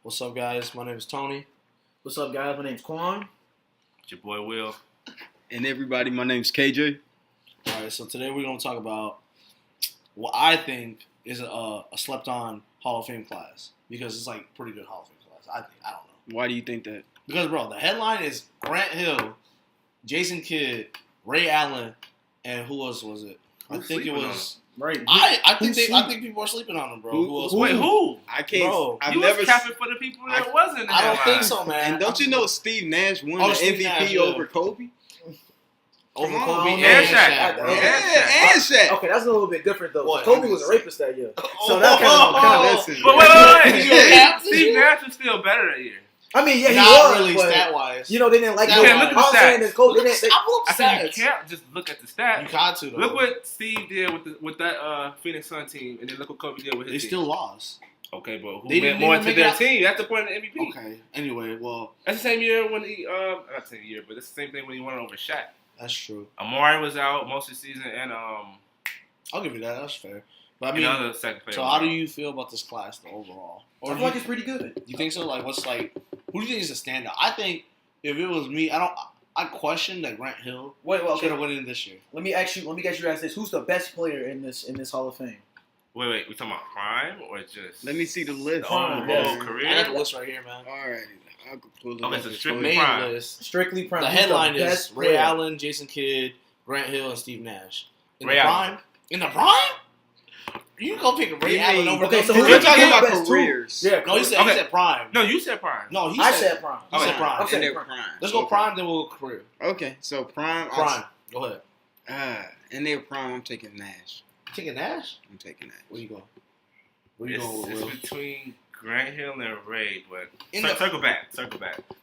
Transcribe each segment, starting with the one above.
What's up, guys? My name is Tony. What's up, guys? My name's Quan. It's your boy Will. And everybody, my name's KJ. All right, so today we're going to talk about what I think is a slept-on Hall of Fame class because it's like pretty good Hall of Fame class. I don't know. Why do you think that? Because, bro, the headline is Grant Hill, Jason Kidd, Ray Allen, and who else was it? I think it was. Right. I think people are sleeping on him, bro. Who else? Wait, who? I can't. Bro, I've You never. was capping for the people that wasn't. I don't think so, man. And don't you know Steve Nash won Oh, the Steve MVP Nash, yeah. over Kobe? Over Come on, Kobe man. and And Shaq, Shaq, bro. bro. Yeah, and Shaq. Okay, that's a little bit different though. What? Kobe was a rapist that year, Oh, so that kind of. Listen, But wait. Yeah. Steve Nash was still better that year. I mean, yeah, he Not was, really but stat-wise. you know they didn't like. You Kobe. can't look at the All I'm saying stats. is Kobe. They didn't. I said you can't just look at the You stats. got to, though. Look what Steve did with that Phoenix Sun team, and then look what Kobe did with his They team. still lost. Okay, but who They meant didn't more even to make their it out. team? That's the point of the MVP. Okay. Anyway, well, That's the same year when he not the same year, but it's the same thing when he won over Shaq. that's true. Amari was out most of the season, and I'll give you that. That's fair. But I mean, another second player. so how do you feel about this class though, overall? I Or feel like it's pretty good. you think so? Like, what's like? Who do you think is a standout? I think if it was me, I question that Grant Hill Wait, well, should okay. have went in this year. Let me ask you this: who's the best player in this Hall of Fame? Wait, we talking about prime or just? let me see the list. The overall Yes. career. I got the list right here, man. All right, I could pull it Okay, up. so The strictly main prime. list. Strictly prime. The Who's headline is best Ray player? Allen, Jason Kidd, Grant Hill, and Steve Nash. In Ray the Allen. prime? In the prime? You gonna pick Ray Yeah, Allen over? okay, those so two? who We're do you talking think about best two? careers. Yeah, No, he said Okay. prime. No, you said prime. No, he I said said prime. He said Okay. prime. I'm saying And they're prime. prime. Let's go Okay. prime, then we'll go career. Okay, so prime. Prime. Go ahead. And they're prime. I'm taking Nash. Taking Nash? I'm taking Nash. Where you going? Where you going with It's Will? between Grant Hill and Ray, but In the- circle back.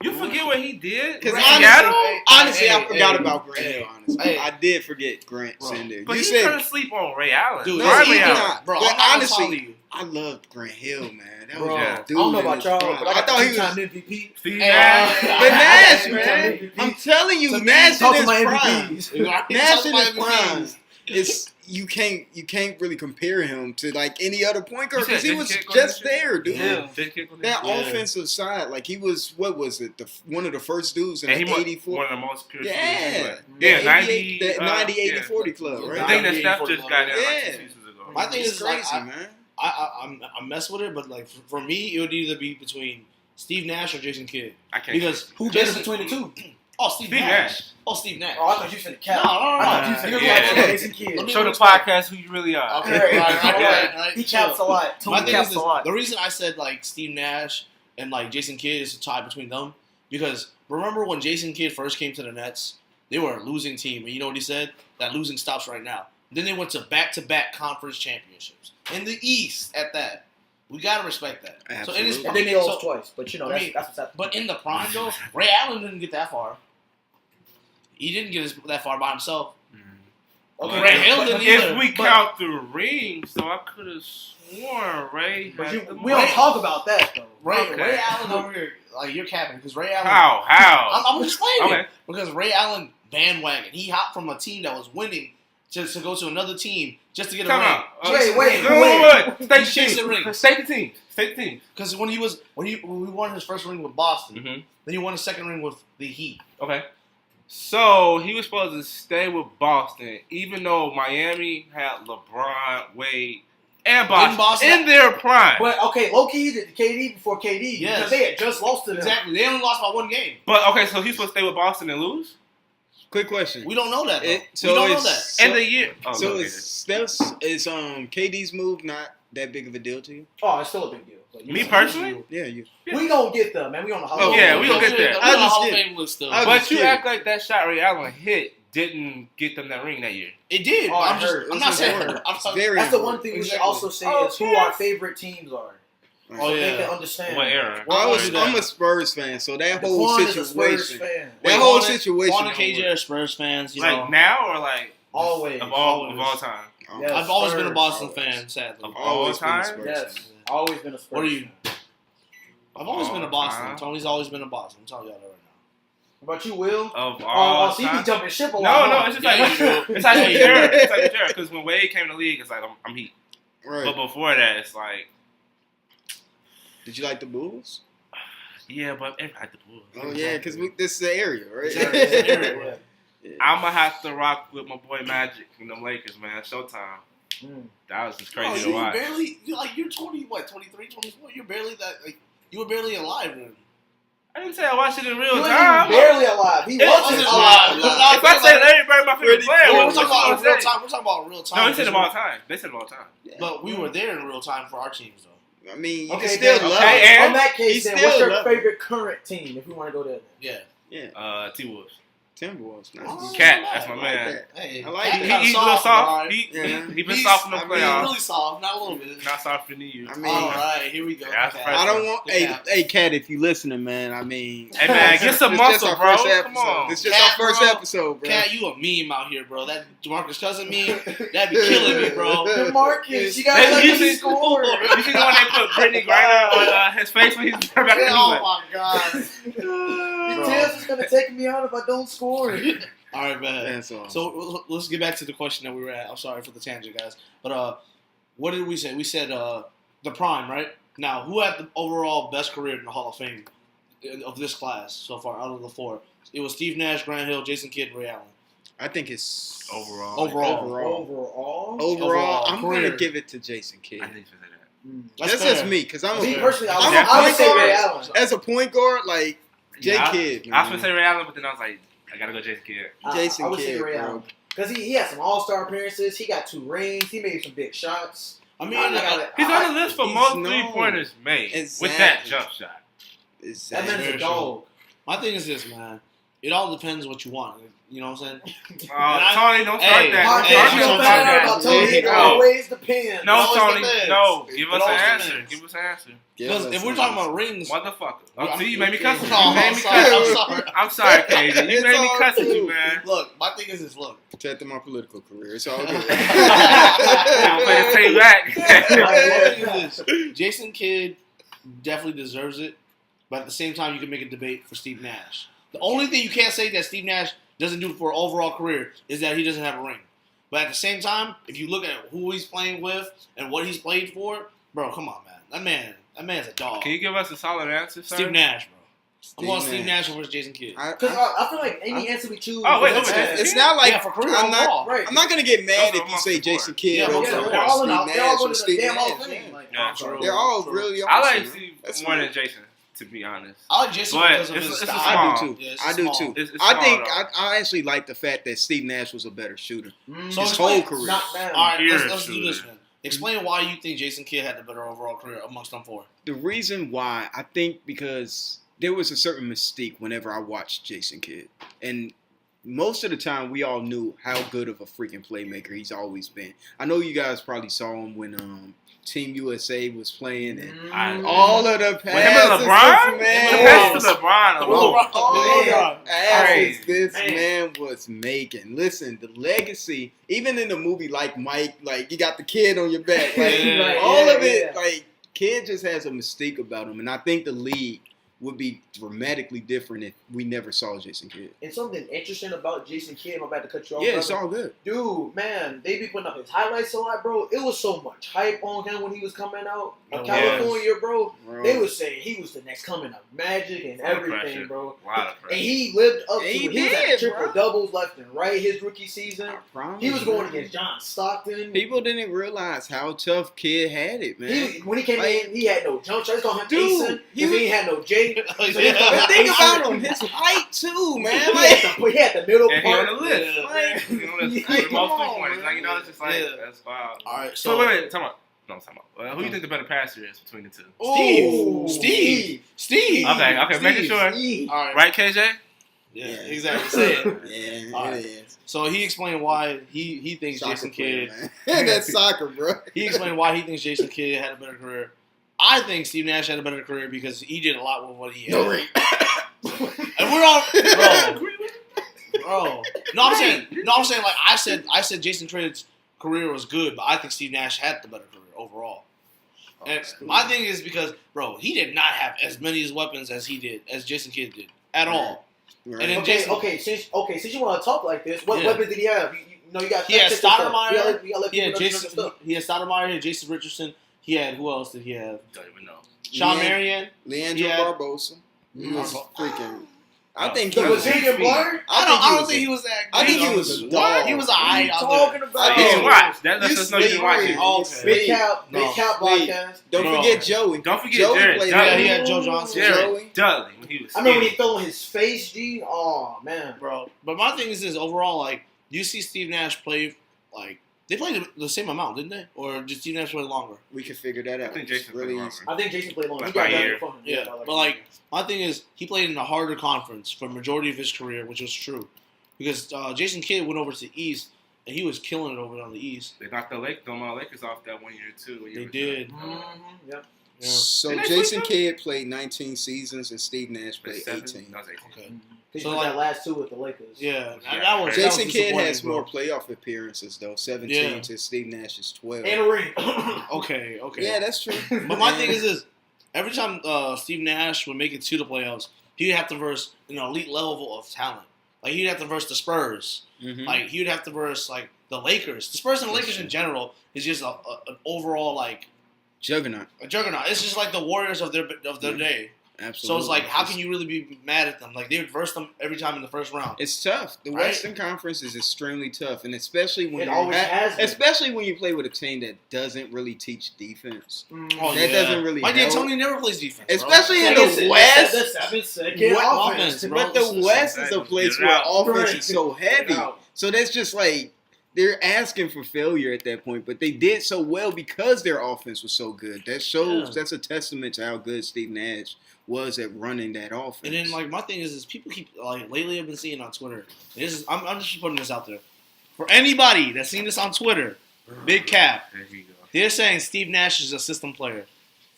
You forget what he did? Because in Right. Seattle? honestly, I Hey, forgot hey, about Grant hey, Hill. Honestly, hey. I did forget Grant Bro. Sender. But You he's said trying to sleep on Ray Allen. Dude, No, Prime he Ray Allen. not. Bro, But I'm not honestly, honestly, you. I loved Grant Hill, man. That Bro, was Yeah. a I dude. don't know in about his y'all, prime. but I I got thought the he was. two-time MVP. Steve Hey, Nash. But Nash, Two-time man. MVP. I'm telling you, To me, Nash talk in to his my prime. MVPs. Nash in his prime. It's you can't really compare him to like any other point guard You said because he Jason was Kidd go just this year? there, dude. Yeah. Did Kidd go this That year? Yeah. offensive side, like he was, what was it? One of the first dudes in And he the was 84. one of the most pure Yeah. shooters. The Yeah, 90, 90 80 yeah. 40 club, Yeah. right? I think that 90, Steph 40 just got there like Yeah. 2 seasons ago. My thing It's is like, crazy, man. I mess with it, but like for me, it would either be between Steve Nash or Jason Kidd I can't. because Who Jason better between the two? Oh, Steve Steve Nash. Nash. Oh, Steve Nash. Oh, I thought you said the cap. No. I thought you said Yeah. Jason Kidd. Let me- Show the podcast who you really are. Okay, right. He caps a lot. My Tony thing caps is a this, lot. the reason I said like Steve Nash and like Jason Kidd is a tie between them because remember when Jason Kidd first came to the Nets, they were a losing team, and you know what he said? That losing stops right now. Then they went to back-to-back conference championships in the East. At that, we gotta respect that. So in his Absolutely. And then they lost so- twice, but you know that's what's happening. But in the prime though, Ray Allen didn't get that far. He didn't get that far by himself. Okay, Ray Hill didn't either. If we count the rings, though, I could have sworn Ray But had the we don't most. talk about that though. Ray Okay. Allen over here, like you're capping because Ray Allen. How? I'm explaining Okay. because Ray Allen bandwagon. He hopped from a team that was winning just to go to another team just to get a Come ring. on. Wait. State Chase the the ring. team. State the team. Because when he won his first ring with Boston, Mm-hmm. then he won his second ring with the Heat. Okay. So he was supposed to stay with Boston, even though Miami had LeBron, Wade, and Boston in their prime. But okay, low key did KD before KD Yes. because they had just lost to them. Exactly. They only lost by one game. But okay, so he's supposed to stay with Boston and lose? Quick question. We don't know that. Though. So we don't know it's- that. So- And the year. Oh, So go ahead. is KD's move not that big of a deal to you? Oh, it's still a big deal. But you Me know, personally? Yeah, you. we gonna get them, man. We on the Hall Oh, of yeah, Fame. we gonna get there. We're I on the just Hall of get- Fame list still. I- But just you kidding. act like that shot Ray Allen hit didn't get them that ring that year. It did. Oh, but I I'm just. heard. I'm It's not saying. important. I'm talking. Very That's the important. one thing we should Exactly. also say Oh, is who yes. our favorite teams are. Oh So they yeah. can understand. What era? Well, Why do that? I'm a Spurs fan, so that whole Quan is a Spurs situation. fan. That whole Quan and- situation. Quan and don't KJ work. are Spurs fans. You Like know. now or like Always. of all time? Oh, Yes. I've always been a Spurs. Boston Always. fan. Sadly. Of Always been a time? Spurs Yes. fan. Always been a Spurs. What are you? I've always been a All Boston. time. Tony's always been a Boston. I'm telling y'all that right now. What about you, Will? Of all So you be time? jumping ship a lot. No, huh? it's just Yeah, like you do. it's like Yeah, a you year. do. It's like a year because when Wade came to the league, it's like I'm Heat. Right. But before that, it's like Did you like the Bulls? Yeah, but everybody had the Bulls. Oh yeah, because this is the area, right? It's the area. Yeah. I'm gonna have to rock with my boy Magic from the Lakers, man. Showtime. That was just crazy to watch. You're 20, what, 23, 24? You're barely that, like, you were barely alive then. I didn't say I watched it in real He time. wasn't barely alive. He wasn't alive. If I said everybody my favorite player, We're was talking about real time. time. We're talking about real time. No, they said them all the time. They said them all the time. Yeah. But we were there in real time for our teams, though. I mean, you Okay, can still then, love okay, it. and- On that case, He's then, still what's your love it. favorite current team? If we want to go there. Yeah. T-Wolves. Timberwolves. Nice. Oh, Cat, yeah, that's my I like man. that. Hey, I like Cat it. kinda He's a little soft, soft. alright. He been He's- soft in the I mean, playoffs. Really soft, not a little bit. Not soft in the year. I mean, All right, here we go. Yeah, that's Cat. fresh. I don't want. Good Cat. Hey, Cat, if you listening, man, I mean, Hey man, get some it's just muscle, our bro. first Come episode. on. It's just Cat, our first bro. episode, bro. Cat, you a meme out here, bro. That DeMarcus Cousin meme, that'd be killing me, bro. Marcus, you gotta Hey, let you him see- score. You see the one they put Brittany Griner on his face when he's back in the Oh my god. Tails is gonna take me out if I don't score. All right, man. That's awesome. So let's get back to the question that we were at. I'm sorry for the tangent, guys. But what did we say? We said the prime, right? Now, who had the overall best career in the Hall of Fame of this class so far out of the four? It was Steve Nash, Grant Hill, Jason Kidd, Ray Allen. I think it's Overall. Overall, I'm career. gonna give it to Jason Kidd. I think so that. That's fair. just me, because I'm Me a, personally, I'm I a would point say Ray guard. Allen. As a point guard, like J Yeah, Kidd. I was gonna say Ray Allen, but then I was like, I gotta go Jason Kidd. Jason I would say Kidd, Ray bro. Allen. Because he had some all-star appearances. He got 2 rings. He made some big shots. I mean, He's on the list for He's most known. 3-pointers made with that Exactly. jump shot. That Exactly. man's a Very dog. my thing is this, man. It all depends what you want. You know what I'm saying? Tony, don't start Hey, that. Podcast, hey, Don't you I'm don't start sorry. matter about Tony. There It you always depends. No, always Tony, depends. no. Give It us an always answer. depends. Give us an answer. Because if we're talking about rings, Motherfucker. Yeah, Oh, see, you made me cuss. You Oh, made I'm me sorry. cuss. I'm sorry. I'm sorry, KJ. You It's made me all cuss at you, cool. man. Look, my thing is this. Look, protecting my political career. It's all good. I'm playing the tape back. my thing is this. Jason Kidd definitely deserves it, but at the same time, you can make a debate for Steve Nash. The only thing you can't say that Steve Nash doesn't do for an overall career is that he doesn't have a ring. But at the same time, if you look at who he's playing with and what he's played for, bro, come on, man. That man's a dog. Can you give us a solid answer, sir? Steve Nash, bro. I'm going Steve Steve Nash versus Jason Kidd. Because I feel like any answer we choose. Oh, wait, is wait, bad. It's not like Yeah, for career I'm overall. not. Right. I'm not gonna get mad Those if are you say amongst the Jason four. Kidd Yeah, over yeah, they're yeah. all in Steve the- they're all Nash going or to the Steve damn Hall Nash. of Fame. Yeah. Like, Yeah, True. They're all True. really I awesome. like Steve That's more fine. than Jason, to be honest. I like Jason But because of it's- his it's a style. small. I do too. Yeah, it's I do small. too. It's I think small, I actually like the fact that Steve Nash was a better shooter. So His explain- whole career. Not bad. All right, Here, let's do shooter. this, man. Explain why you think Jason Kidd had the better overall career amongst them four. The reason why, I think because there was a certain mystique whenever I watched Jason Kidd. And most of the time, we all knew how good of a freaking playmaker he's always been. I know you guys probably saw him when Team USA was playing and all of the With him and passes, LeBron? this man The Oh. pass was- to LeBron Oh. alone. all Yeah. the passes Crazy. this Man. man was making. Listen, the legacy, even in the movie like Mike, like you got the kid on your back. Like Yeah. Right, all yeah, of it, yeah. like kid just has a mystique about him. And I think the league would be dramatically different if we never saw Jason Kidd. And something interesting about Jason Kidd, I'm about to cut you off. Yeah, it's brother. all good. Dude, man, they be putting up his highlights a lot, bro. It was so much hype on him when he was coming out of Yeah. California, bro. Bro. They was saying he was the next coming of Magic and Lot of everything, pressure. bro. A lot of And pressure. he lived up to He it. He was did, at triple bro. doubles left and right his rookie season. I promise, He was going man. against John Stockton. People didn't realize how tough Kid had it, man. When he came in, he had no jump shot. They call him Dude, Jason. he He was- ain't had no J. So Yeah. they call him But think Jason. about him, his height too, man. He Like, had the middle And he on part. the list. Yeah. like, He on the list for Hey, the come most on, 3-pointers. Like, you know, it's just like, Yeah. that's wild. All right, So, wait, time out. No, time out. Who do you think the better passer is between the two? Ooh, Steve. Okay, making sure. Steve. All right. Right, KJ? Yeah, exactly. Say it. yeah, All it right. is. So he explained why he thinks Soccer Jason player, Kidd. man. That's soccer, bro. He explained why he thinks Jason Kidd had a better career. I think Steve Nash had a better career because he did a lot with what he had. No ring. And we're all bro. No, I'm saying like I said Jason Kidd's career was good, but I think Steve Nash had the better career overall. And my thing is because, bro, he did not have as many weapons as Jason Kidd did at all. Right. And then Okay, Jason, since you want to talk like this, what Yeah. weapons did he have? You know, you got He had fact check and stuff. Stoudemire. You gotta let he had people know Jason. stuff. He had Stoudemire. He had Jason Richardson. He had who else did he have? Don't even know. Sean Marion. Leandro Barbosa. He was freaking. I think The he was. Brazilian blur? I don't think he was that good. I think he was a dog. He was a What are high you out talking there. about? You didn't watch. That lets You us know you didn't watch it. Oh, Big okay. Cap podcast. Don't Bro. forget Joey. Don't forget Joey Jared played Dudley. Yeah, he had Joe Johnson. Joey. Jared Dudley when he was I remember when skinny. he fell on his face, G. Oh, man. Bro. But my thing is this, overall, like, you see Steve Nash play, like, they played the same amount, didn't they? Or did Steve Nash play longer? We can figure that out. I think It's Jason really played easy. longer. I think Jason played long. He Like got by better year. from him. Yeah, but, like, my thing is, he played in a harder conference for the majority of his career, which was true. Because Jason Kidd went over to the East, and he was killing it over there on the East. They knocked the Lakers off that 1 year too. They did. Yep. Yeah. So Didn't they Jason sweep Kidd played 19 seasons and Steve Nash played 18. That was 18. Okay. He So, put like- that last two with the Lakers. Yeah. Yeah. That was Jason Kidd disappointing, has bro. more playoff appearances though, 17 Yeah. to Steve Nash's 12. And a ring. Okay. Yeah, that's true. But my thing is this: every time Steve Nash would make it to the playoffs, he'd have to verse an elite level of talent. Like he'd have to verse the Spurs. Mhm. Like he'd have to verse like the Lakers. The Spurs and the Lakers in general is just an overall like Juggernaut. a juggernaut. It's just like the Warriors of their day. Absolutely. So it's like, how can you really be mad at them? Like they would verse them every time in the first round. It's tough. The Right? Western Conference is extremely tough, and especially when It you always has been. especially when you play with a team that doesn't really teach defense. Oh, that doesn't really Mike help. D'Antoni never plays defense, bro. Especially in Like I the said, West. that's the 7-second What offense. offense, bro? But the West is a place Get it where out. offense Right. is so heavy. Get out. So that's just like they're asking for failure at that point. But they did so well because their offense was so good. That shows. Yeah. That's a testament to how good Steve Nash was at running that offense. And then, like, my thing is people keep, like, lately I've been seeing on Twitter. I'm just putting this out there. For anybody that's seen this on Twitter, Big Cap, There you go. they're saying Steve Nash is a system player.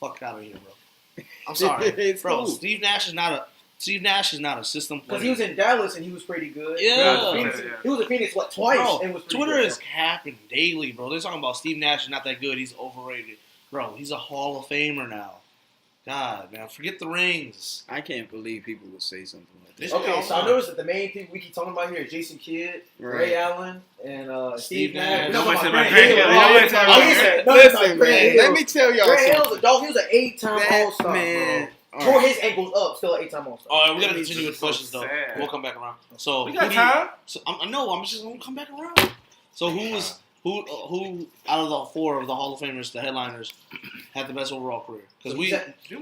Fuck out of here, bro. I'm sorry. It's Bro, cool. Steve Nash is not a system player. Because he was in Dallas and he was pretty good. Yeah. He was in Phoenix, what, twice? Bro, and was pretty Twitter good. is capping daily, bro. They're talking about Steve Nash is not that good. He's overrated. Bro, he's a Hall of Famer now. God, man, forget the rings. I can't believe people would say something like this. Okay, so I noticed that the main people we keep talking about here is Jason Kidd, Ray Right. Allen, and Steve Steve Nash. Nash. Nobody We're said talking about Grant Grant Hill. Hill. Nobody said about Listen, Grant Grant Listen, man. Hill. Let me tell y'all Grant Hill's something. a dog. He was an 8-time That All-Star, man. bro. All Tore right. his ankles up, still an 8-time All-Star. All right, we gotta This continue is with questions so though. sad. We'll come back around. So We who got do you- time. So I'm just gonna come back around. So who out of the four of the Hall of Famers, the headliners, had the best overall career? Because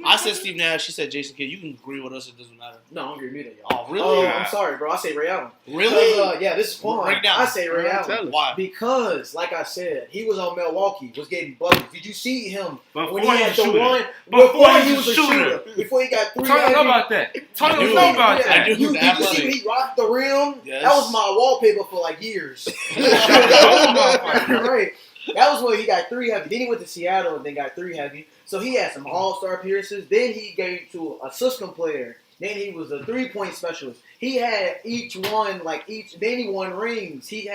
I said Steve Nash, she said Jason Kidd. You can agree with us; it doesn't matter. No, I don't agree with that, y'all. Oh, really? Oh, Yeah. I'm sorry, bro. I say Ray Allen. Really? Yeah, this is fun. Break down. I say Ray Tell Allen. us. Why? Because, like I said, he was on Milwaukee, was getting buckets. Did you see him Before when he he had was the a shooter. one? Before he was a shooter. Before he got 3 Tony know heavy- about that. Tony I do. know about I that. do. Did you see Athletic. when he rocked the rim? Yes. That was my wallpaper for like years. Right. That was when he got 3 heavy. Then he went to Seattle and then got 3 heavy. So he had some all-star appearances. Then he gave to a system player. Then he was a 3-point specialist. He had each one, then he won rings. He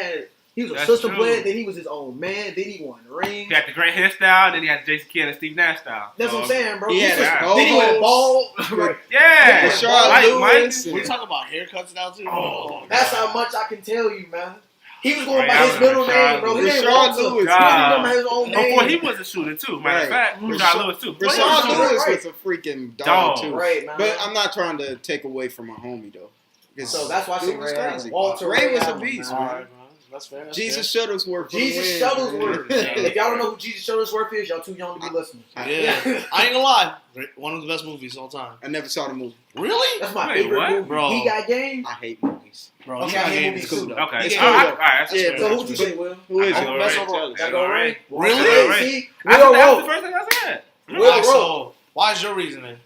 was a That's system true. player, then he was his own man, then he won rings. He got the Grant Hill style, then he had the Jason Kidd and Steve Nash style. That's what I'm saying, bro. He had was- a then he went bald. Right. Yeah. Rashard Lewis. We talk about haircuts now too. Oh, That's how much I can tell you, man. He was going Ray by his Allen, middle Rashard name, bro. He didn't Lewis. want to. Rashard He Lewis. didn't remember his own name. Before he was a shooter too. Matter of fact, Right. Rashard Lewis too. Rashard Rashard Lewis. Lewis Right. was a freaking dog, Dog. too. Right, man. But I'm not trying to take away from my homie though. 'Cause So that's why I dude say was Ray Allen. crazy. Walter Ray Ray was a Allen, beast, man. All man. right, man. That's fair. That's Jesus Shuttlesworth. for the Jesus win, Shuttlesworth. man. If y'all don't know who Jesus Shuttlesworth is, y'all too young to be listening. fair. Yeah, I ain't gonna lie. One of the best movies of all time. I never saw the movie. Really? That's my Wait, favorite what? movie. Bro. He got game. I hate movies. Bro, Okay, you got I hate game movies is cool too. though. Okay. It's Yeah. cool, All right, though. all right, that's Yeah, fair. So That's who would you fair. say, Will? Who is I it? know, Best right? overall. That's Y'all go all Ray? Really? Right. See? That's Will the wrote. first thing I said. Will Alright, wrote. so why is your reasoning?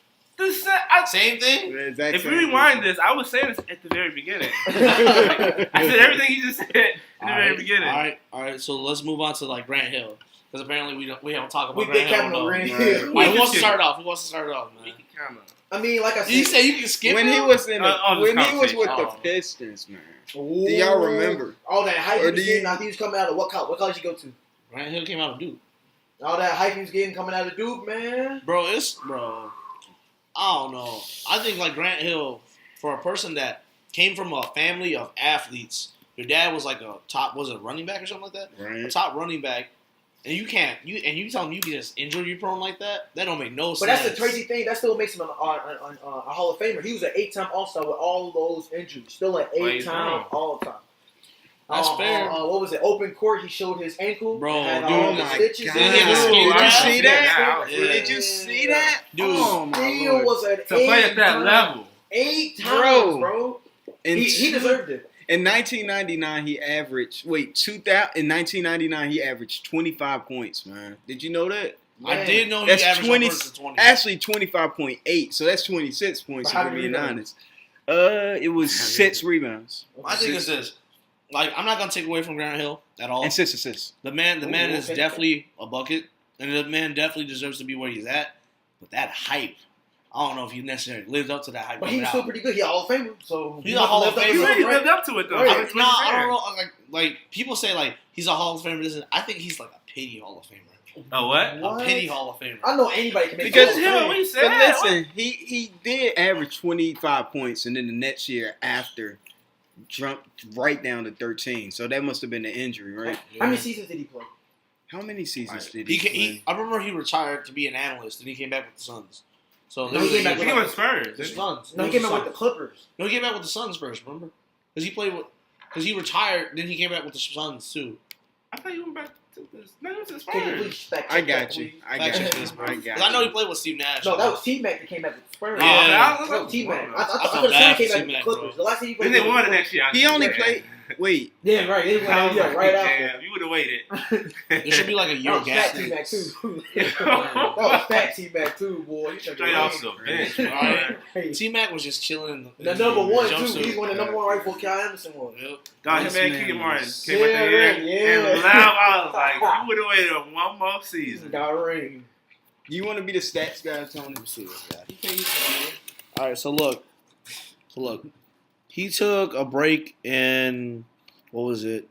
Same thing. The exact If you same rewind movie. this, I was saying this at the very beginning. I said everything he just said at the very beginning. All right. So let's move on to like Grant Hill because apparently we haven't talked We about big Grant Cappin Hill. on No. Grant Right. Hill. Who wants to start off? Who wants to start off, man? Kinda. I mean, like I said. You say you can skip when him? he was in on when this he was with the conversation. Pistons, man. Ooh. Do y'all remember? All that hype he Or was do getting you- after he was coming out of what college you go to? Grant Hill came out of Duke. All that hype he was getting coming out of Duke, man. Bro. I don't know. I think like Grant Hill, for a person that came from a family of athletes, your dad was like a top, was it running back or something like that? A Right. top running back, And you can't. You tell him you can just injury prone like that? That don't make no sense. But that's the crazy thing. That still makes him a Hall of Famer. He was an 8-time All-Star with all those injuries. Still an 8-time All-Time. That's fair. What was it? Open court. He showed his ankle. Bro, had dude, all oh the my stitches. God. Did you see that? Yeah. Did you see that? Dude, oh my Still Lord. was an To play at that 8-time level. 8 times, bro. In He deserved it. In 1999, he averaged. In 1999, he averaged 25 points. Man, did you know that? I did know he That's averaged 20. upwards of 20. Actually, 25.8. So that's 26 points. How If we're many being rebounds? honest. It was 6 rebounds My thing is this. Like, I'm not gonna take away from Grant Hill at all. and 6 assists. The man is okay. definitely a bucket, and the man definitely deserves to be where he's at. But that hype, I don't know if he necessarily lived up to that hype. But he was still pretty good. He a Hall of Famer. So He's a Hall of He Famer. lived up to it, though. Right. I mean, No, I don't know. Like people say, like he's a Hall of Famer. Listen, I think he's like a pity Hall of Famer. Oh, what? What? A pity Hall of Famer. I know anybody can make Because Hall of him, Fame. what you said? But listen, he did average 25 points, and then the next year after, jumped right down to 13. So that must have been an injury, right? How many seasons did he play? How many seasons did He, he, he, I remember he retired to be an analyst, and he came back with the Suns. So No, he came back He was Spurs. the didn't he? Suns. No, he came out with the Clippers. No, he came back with the Suns first. Remember? Because he retired, then he came back with the Suns too. I thought he went back to the. No, he was to Can you Spurs. please fact I check got that, you. please? I Fact got check you. this, bro. I 'Cause got I know you. he played with Steve Nash. No, that was T-Mac that came back with the Spurs. Yeah. That was T-Mac. I I thought feel the bad came for back with the T-Mac, Clippers. bro. The last time he Then played they won the next year. He only played. Wait, Yeah, right. They went I was yeah, like, right after. damn, you would have waited. There should be like a year That was gap. fat T-Mac too. That was fat T-Mac too, boy. He Straight off the bench. Alright. Hey, T-Mac was just chilling in the in number one too. jumpsuit. He's one of the number one right before Kyle Anderson was. Yep. Dog, This him and man Keegan Martin was- came out there Yeah. and laughed. I was like, you would have waited one more season. Got a ring. you want to be the stats guy, Tony? Let me see this guy. All right, so look. He took a break in what was it?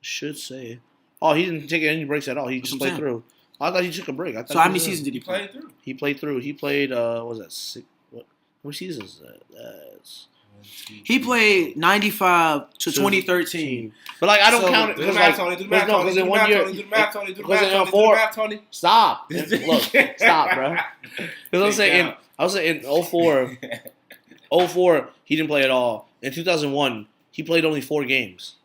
Should say. Oh, he didn't take any breaks at all. He just That's played what I'm through. I thought he took a break. I thought So how he many was in. seasons did he He play? played through. He played through. He played. What was that? Six. What? How many seasons is that? That's He played 95 to 2013. But like, I don't So, count it Do the because math, like, Tony. Do the math, no, Tony. because Do in the one math, year, Tony. Do the math, Tony. Do the because math, in Tony. Do the 04 math, Tony. stop. Look, stop, bro. Because I was saying in 04, 04, he didn't play at all. In 2001, he played only 4 games.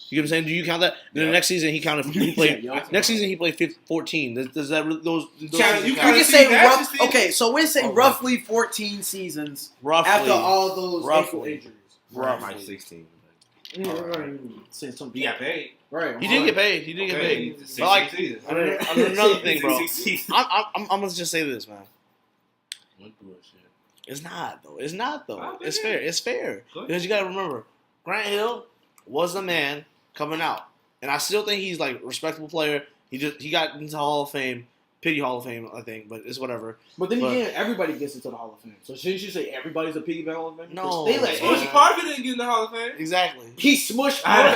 You get what I'm saying? Do you count that? Then the next season he counted. He played. Next season he played 14. Does that those? Count- you We count- can see, say that's rough, just it. okay, so we say Okay. roughly 14 seasons. roughly After all those ankle Roughly. injuries. Like 16. Yeah, right. Since some He got paid. Right. He did get paid. He did get paid. But like, another thing, bro. I'm gonna just say this, man. It's not though. It's not though. Okay. It's fair. It's fair Good. because you gotta remember, Grant Hill was the man coming out, and I still think he's like a respectable player. He got into Hall of Fame, pity Hall of Fame, I think, but it's whatever. But then But- again, everybody gets into the Hall of Fame. So shouldn't you say everybody's a piggyback Hall of Fame? No. They let Smushy Parker didn't get in the Hall of Fame. Exactly. He smushed I-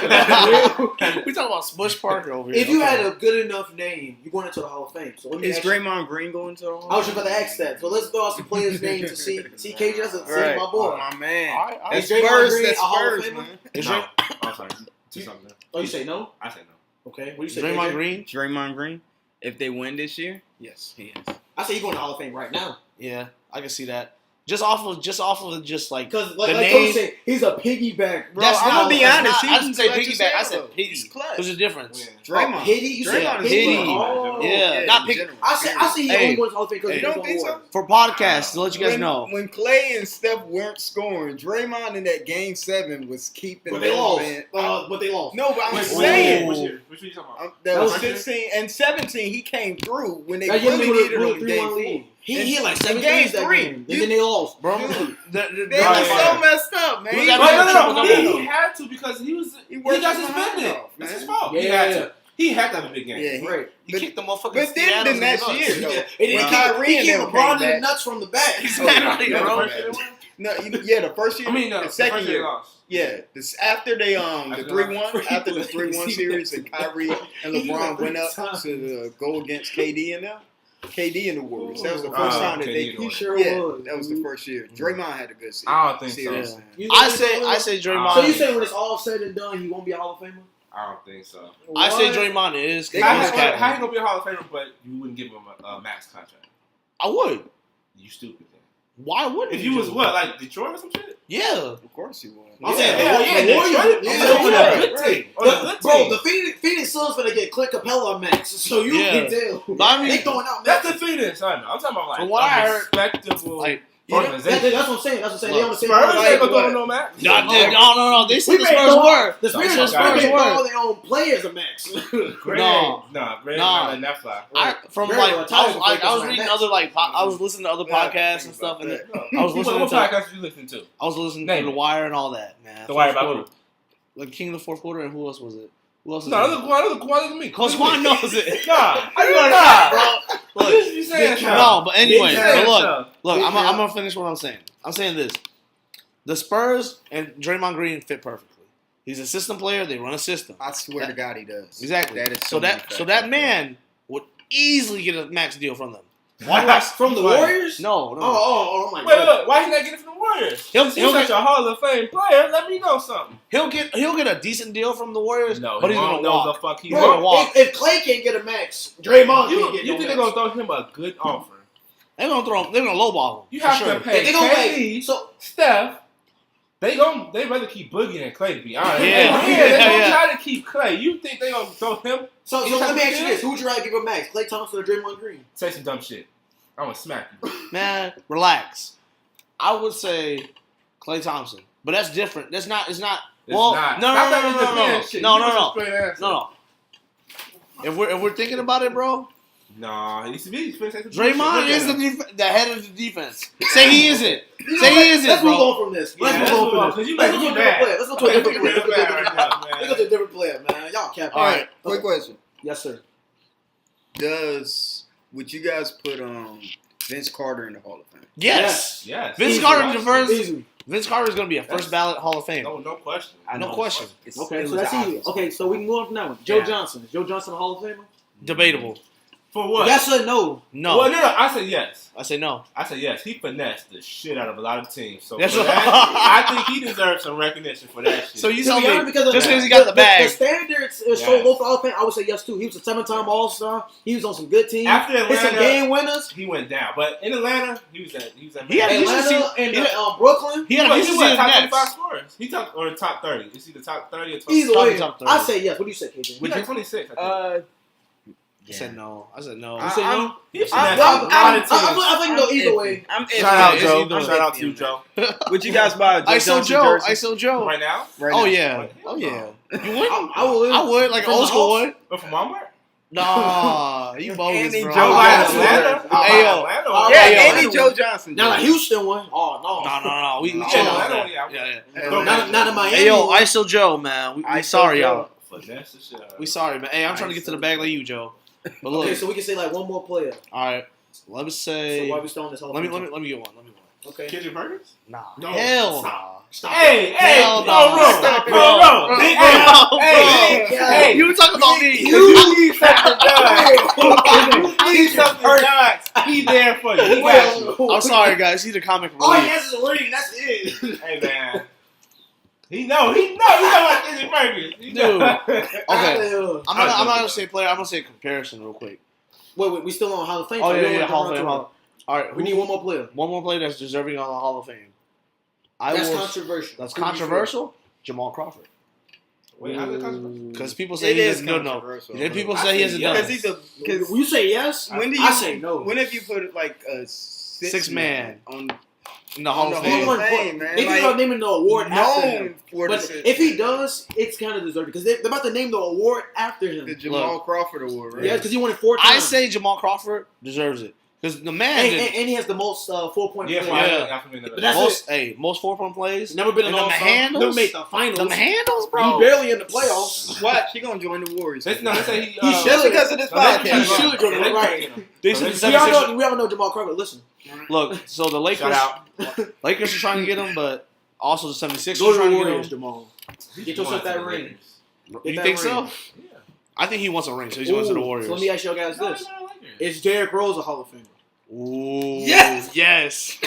Parker. We talking about Smush Parker over here. If you Okay. had a good enough name, you're going into the Hall of Fame. So let me Is ask you- Draymond Green going to the Hall? I was just about to ask that. So let's throw out some players' names to see. See, KJ, that's Right. my boy. Oh, my man. All right, all right. That's Is Draymond Spurs. Green That's a Hall of Spurs, Famer? man. Is No. Oh, sorry. Do something. Oh, you say no? I say no. Okay. What do you say, Draymond KJ? Green? Draymond Green. If they win this year, yes, he is. I say he's going to the Hall of Fame right now. Yeah, I can see that. Just off of like Because, the like name. Coach said, he's a piggyback. Bro, That's I'm not- gonna be that's honest. not- he I didn't say clutch as piggyback. I hell, said though. pity. He's clutch. There's a difference. Yeah. Draymond. Hitty? You said Draymond. Hitty? Hitty. Oh. Yeah, not in pick- general. I say he Hey. only goes to the Hall of Fame because Hey. he You don't don't think so? For podcasts, to let you guys when, know. when Clay and Steph weren't scoring, Draymond in that game 7 was keeping. But they them, lost. man. But they lost. No, but I'm Wait, saying. Which year? Which year you talking about? That That was was 16 and 17. He came through when they That year really they needed were him in game 3-1 lead. 4. He hit like 7 game threes that 3. game. And then they lost. Bro, Dude, the- They Right. were so messed up, man. Who's He that No, man? worked- Triple double. He had to because he worked got his behind suspended. off, That's man. his fault. Yeah. He had to. He had to have a big game. Yeah, he- Right. He But- kicked the motherfucking But Steve then the Adams in next nuts. year, though, And when he Kyrie keep and them LeBron in came the back, nuts from the back. Exactly, Yeah, bro. the first year they won? no, yeah, the first year, I mean, no, the second first year year, they lost. yeah, this after they the After 3-1, after the the 3-1 series, and Kyrie and LeBron went up to go against KD and them. KD and the Warriors. That was the first time that KD they. and the He sure Yeah, was. that was the first year. Draymond had a good season. I don't think series, so. man. You I think say so? Draymond. So you say when it's all said and done, he won't be a Hall of Famer? I don't think so. I say Draymond is. How he's he Cappin. gonna be a Hall of Famer, but you wouldn't give him a max contract? I would. You stupid then. Why wouldn't If you was what, like Detroit or some shit? Yeah. Of course he will. I'm saying Yeah, the Warriors. yeah, Yeah, on a good team. On a good Bro, team. the Phoenix Suns gonna get Clint Capella max, so you Yeah. can tell. But I mean, They throwing out That's max. the Phoenix. I know. I'm talking about like From what I heard, respectable like, organization. That's what I'm saying. That's what I'm saying. They on the same Spurs page. ain't gonna what? throw no max. No. They said We the made Spurs the- were. The Spurs Okay. made were. all their own players a max. Greg, No. Greg No. not letting that fly. From Very like well. I was Tyler's I was right reading next. other I was listening to other Yeah, podcasts and stuff, and think about I was listening What to podcast you listen to? I was listening Name to The it. Wire and all that, man. The Wire Fourth about quarter. Like King of the Fourth Quarter, and who else was it? Who else? No, another Kwan than me. Cause Juan knows it. Nah, I know nah, that, bro. Look, you saying No, but anyway, You but saying look, stuff. I'm gonna finish what I'm saying. I'm saying this: the Spurs and Draymond Green fit perfectly. He's a system player. They run a system. I swear to God, he does. Exactly. That is so many that factors. man would easily get a max deal from them. Why not From the Warriors? No. Oh my Wait, god. why he not getting it from the Warriors? He'll He's get- such a Hall of Fame player. Let me know something. He'll get a decent deal from the Warriors. No, but he he's won't gonna know walk. the fuck he He's gonna won't. walk. If Clay can't get a max, Draymond You can't get think no they're max. gonna throw him a good offer? They're gonna lowball him. You for have sure. to pay They gonna KD, wait. So Steph. They rather keep Boogie than Clay, to be honest. Yeah. They gonna Yeah. try to keep Clay. You think they gonna throw him? let me ask you this: who would you rather give a max, Clay Thompson or Draymond Green? Say some dumb shit. I'm gonna smack you. Man, relax. I would say Klay Thompson, but that's different. That's not. It's not. It's Well, not. no. Stop that defense shit. No. You give us a straight answer. No. If we're thinking about it, bro, Nah, he used to be. Draymond is the head of the defense. Say he isn't. Say he isn't, Let's move bro. on from this. Yeah, Let's move on from because this. you Let's making go me to a different mad. player. Let's go to a different player. Making me mad right now, man. Let's go to a different player, man. Y'all capping. All right, quick question. Yes, sir. Would you guys put Vince Carter in the Hall of Fame? Yes. Yes. Vince Easy. Carter deserves. Easy. Vince Carter is going to be a first ballot Hall of Fame. No question. No question. Okay, so that's easy. Okay, so we can move on from that one. Joe Johnson. Is Joe Johnson a Hall of Famer? Debatable. For what? Yes or no? No. Well, no. I say yes. I say no. I say yes. He finessed the shit out of a lot of teams. So That's for what- that, I think he deserves some recognition for that shit. So you To tell be honest, me because just because he got the bag. The standards is so Yeah. low for Hall of Fame. I would say yes too. He was a 7-time All-Star. He was on some good teams. After It's some Atlanta, game winners. he went down. But in Atlanta, he was at He had a decent Atlanta season. and Brooklyn. He had a decent season top next. 25 scorers. He top or top 30. Is he the top 30 or top? Either Probably way, top 30. I say yes. What do you say, KJ? He's like 26. I think. I said no. I said no. You say no? He finessed I'm- a lot of teams. I think go either way. I'm Shout out, It's Joe. either way. Shout out to you, Joe. Would you guys buy a Joe ISO Johnson Joe. jersey? ISO Joe. Right now? Right Oh now? yeah. Oh yeah. You would? I would. Like From old the school Hawks? would. But from Walmart? Nah, you bogus, Andy bro. Joe Like Johnson. Atlanta? Hey, yo. Atlanta? Yeah, Hey, yo. any Joe Johnson. Now, like jersey. Houston one. Oh no. No. We Yeah, chill no, on I that. don't- yeah. Yeah. Go Not in Miami. Hey yo, ISO Joe, man. We ISO sorry, Joe. y'all. Finesse the shit out of We it. sorry, man. Hey, I'm trying to get to the bag like you, Joe. But look, Okay, so we can say like one more player. all right. Let me So say. why we still on this whole Let me thing? get one. Let me get one. Okay. Kendrick Perkins? Nah. No, Hell stop. nah. Hey, Hell no. bro, Stop, bro, bro. bro. Bro, Hey, bro, hey, bro. hey, You were talking about me. You need something done. You need something done. He there for you. He got you. I'm sorry, guys. He's a comic All he relief. has is a ring. That's it. Hey, man. He know about Kendrick Perkins. He know. Okay. Okay. I'm not gonna say player. I'm gonna say comparison real quick. Wait. We still on Hall of Fame? Oh so we yeah, don't yeah. have to Hall of run Fame. through it. All right. We need one more player. One more player that's deserving of the Hall of Fame. That's controversial. That's Who do you controversial. Jamal Crawford. Wait, how's it controversial? Because people say It he is doesn't know. controversial. Then people I say he say hasn't yes. done. Because he's a. feel? Because When you say yes, when do I you say no. When have you put like a Six man on in the Hall the of Hall Fame. of Fame, man? They think about naming the award after him. known for But the if he does, it's kind of deserved because they're about to name the award after him. the Jamal Crawford Award, right? Yeah, because he won it 4 times. I say Jamal Crawford deserves it because the man did and he has the most 4-point Yeah, plays. Yeah. But that's most 4-point plays. Never been an And them all-star. handles? Never made the finals. Them handles, He bro. barely in the playoffs. Watch, he gonna join the Warriors. Let's say he. He Just should. because of this No, they podcast. can't He should go to They the right. can't get him. They said the We all 76ers. know, we all know Jamal Crawford. Listen, Look, so the Lakers, Shout out. Lakers are trying to get him, but also the 76ers go are to trying the to get Warriors, him. Jamal. Get yourself that ring. You Get that think so? ring. Yeah. I think he wants a ring, so he's going to the Ooh, Warriors. So let me ask y'all guys No, this: he's not a Laker. Is Derrick Rose a Hall of Famer? Ooh, Yes! yes.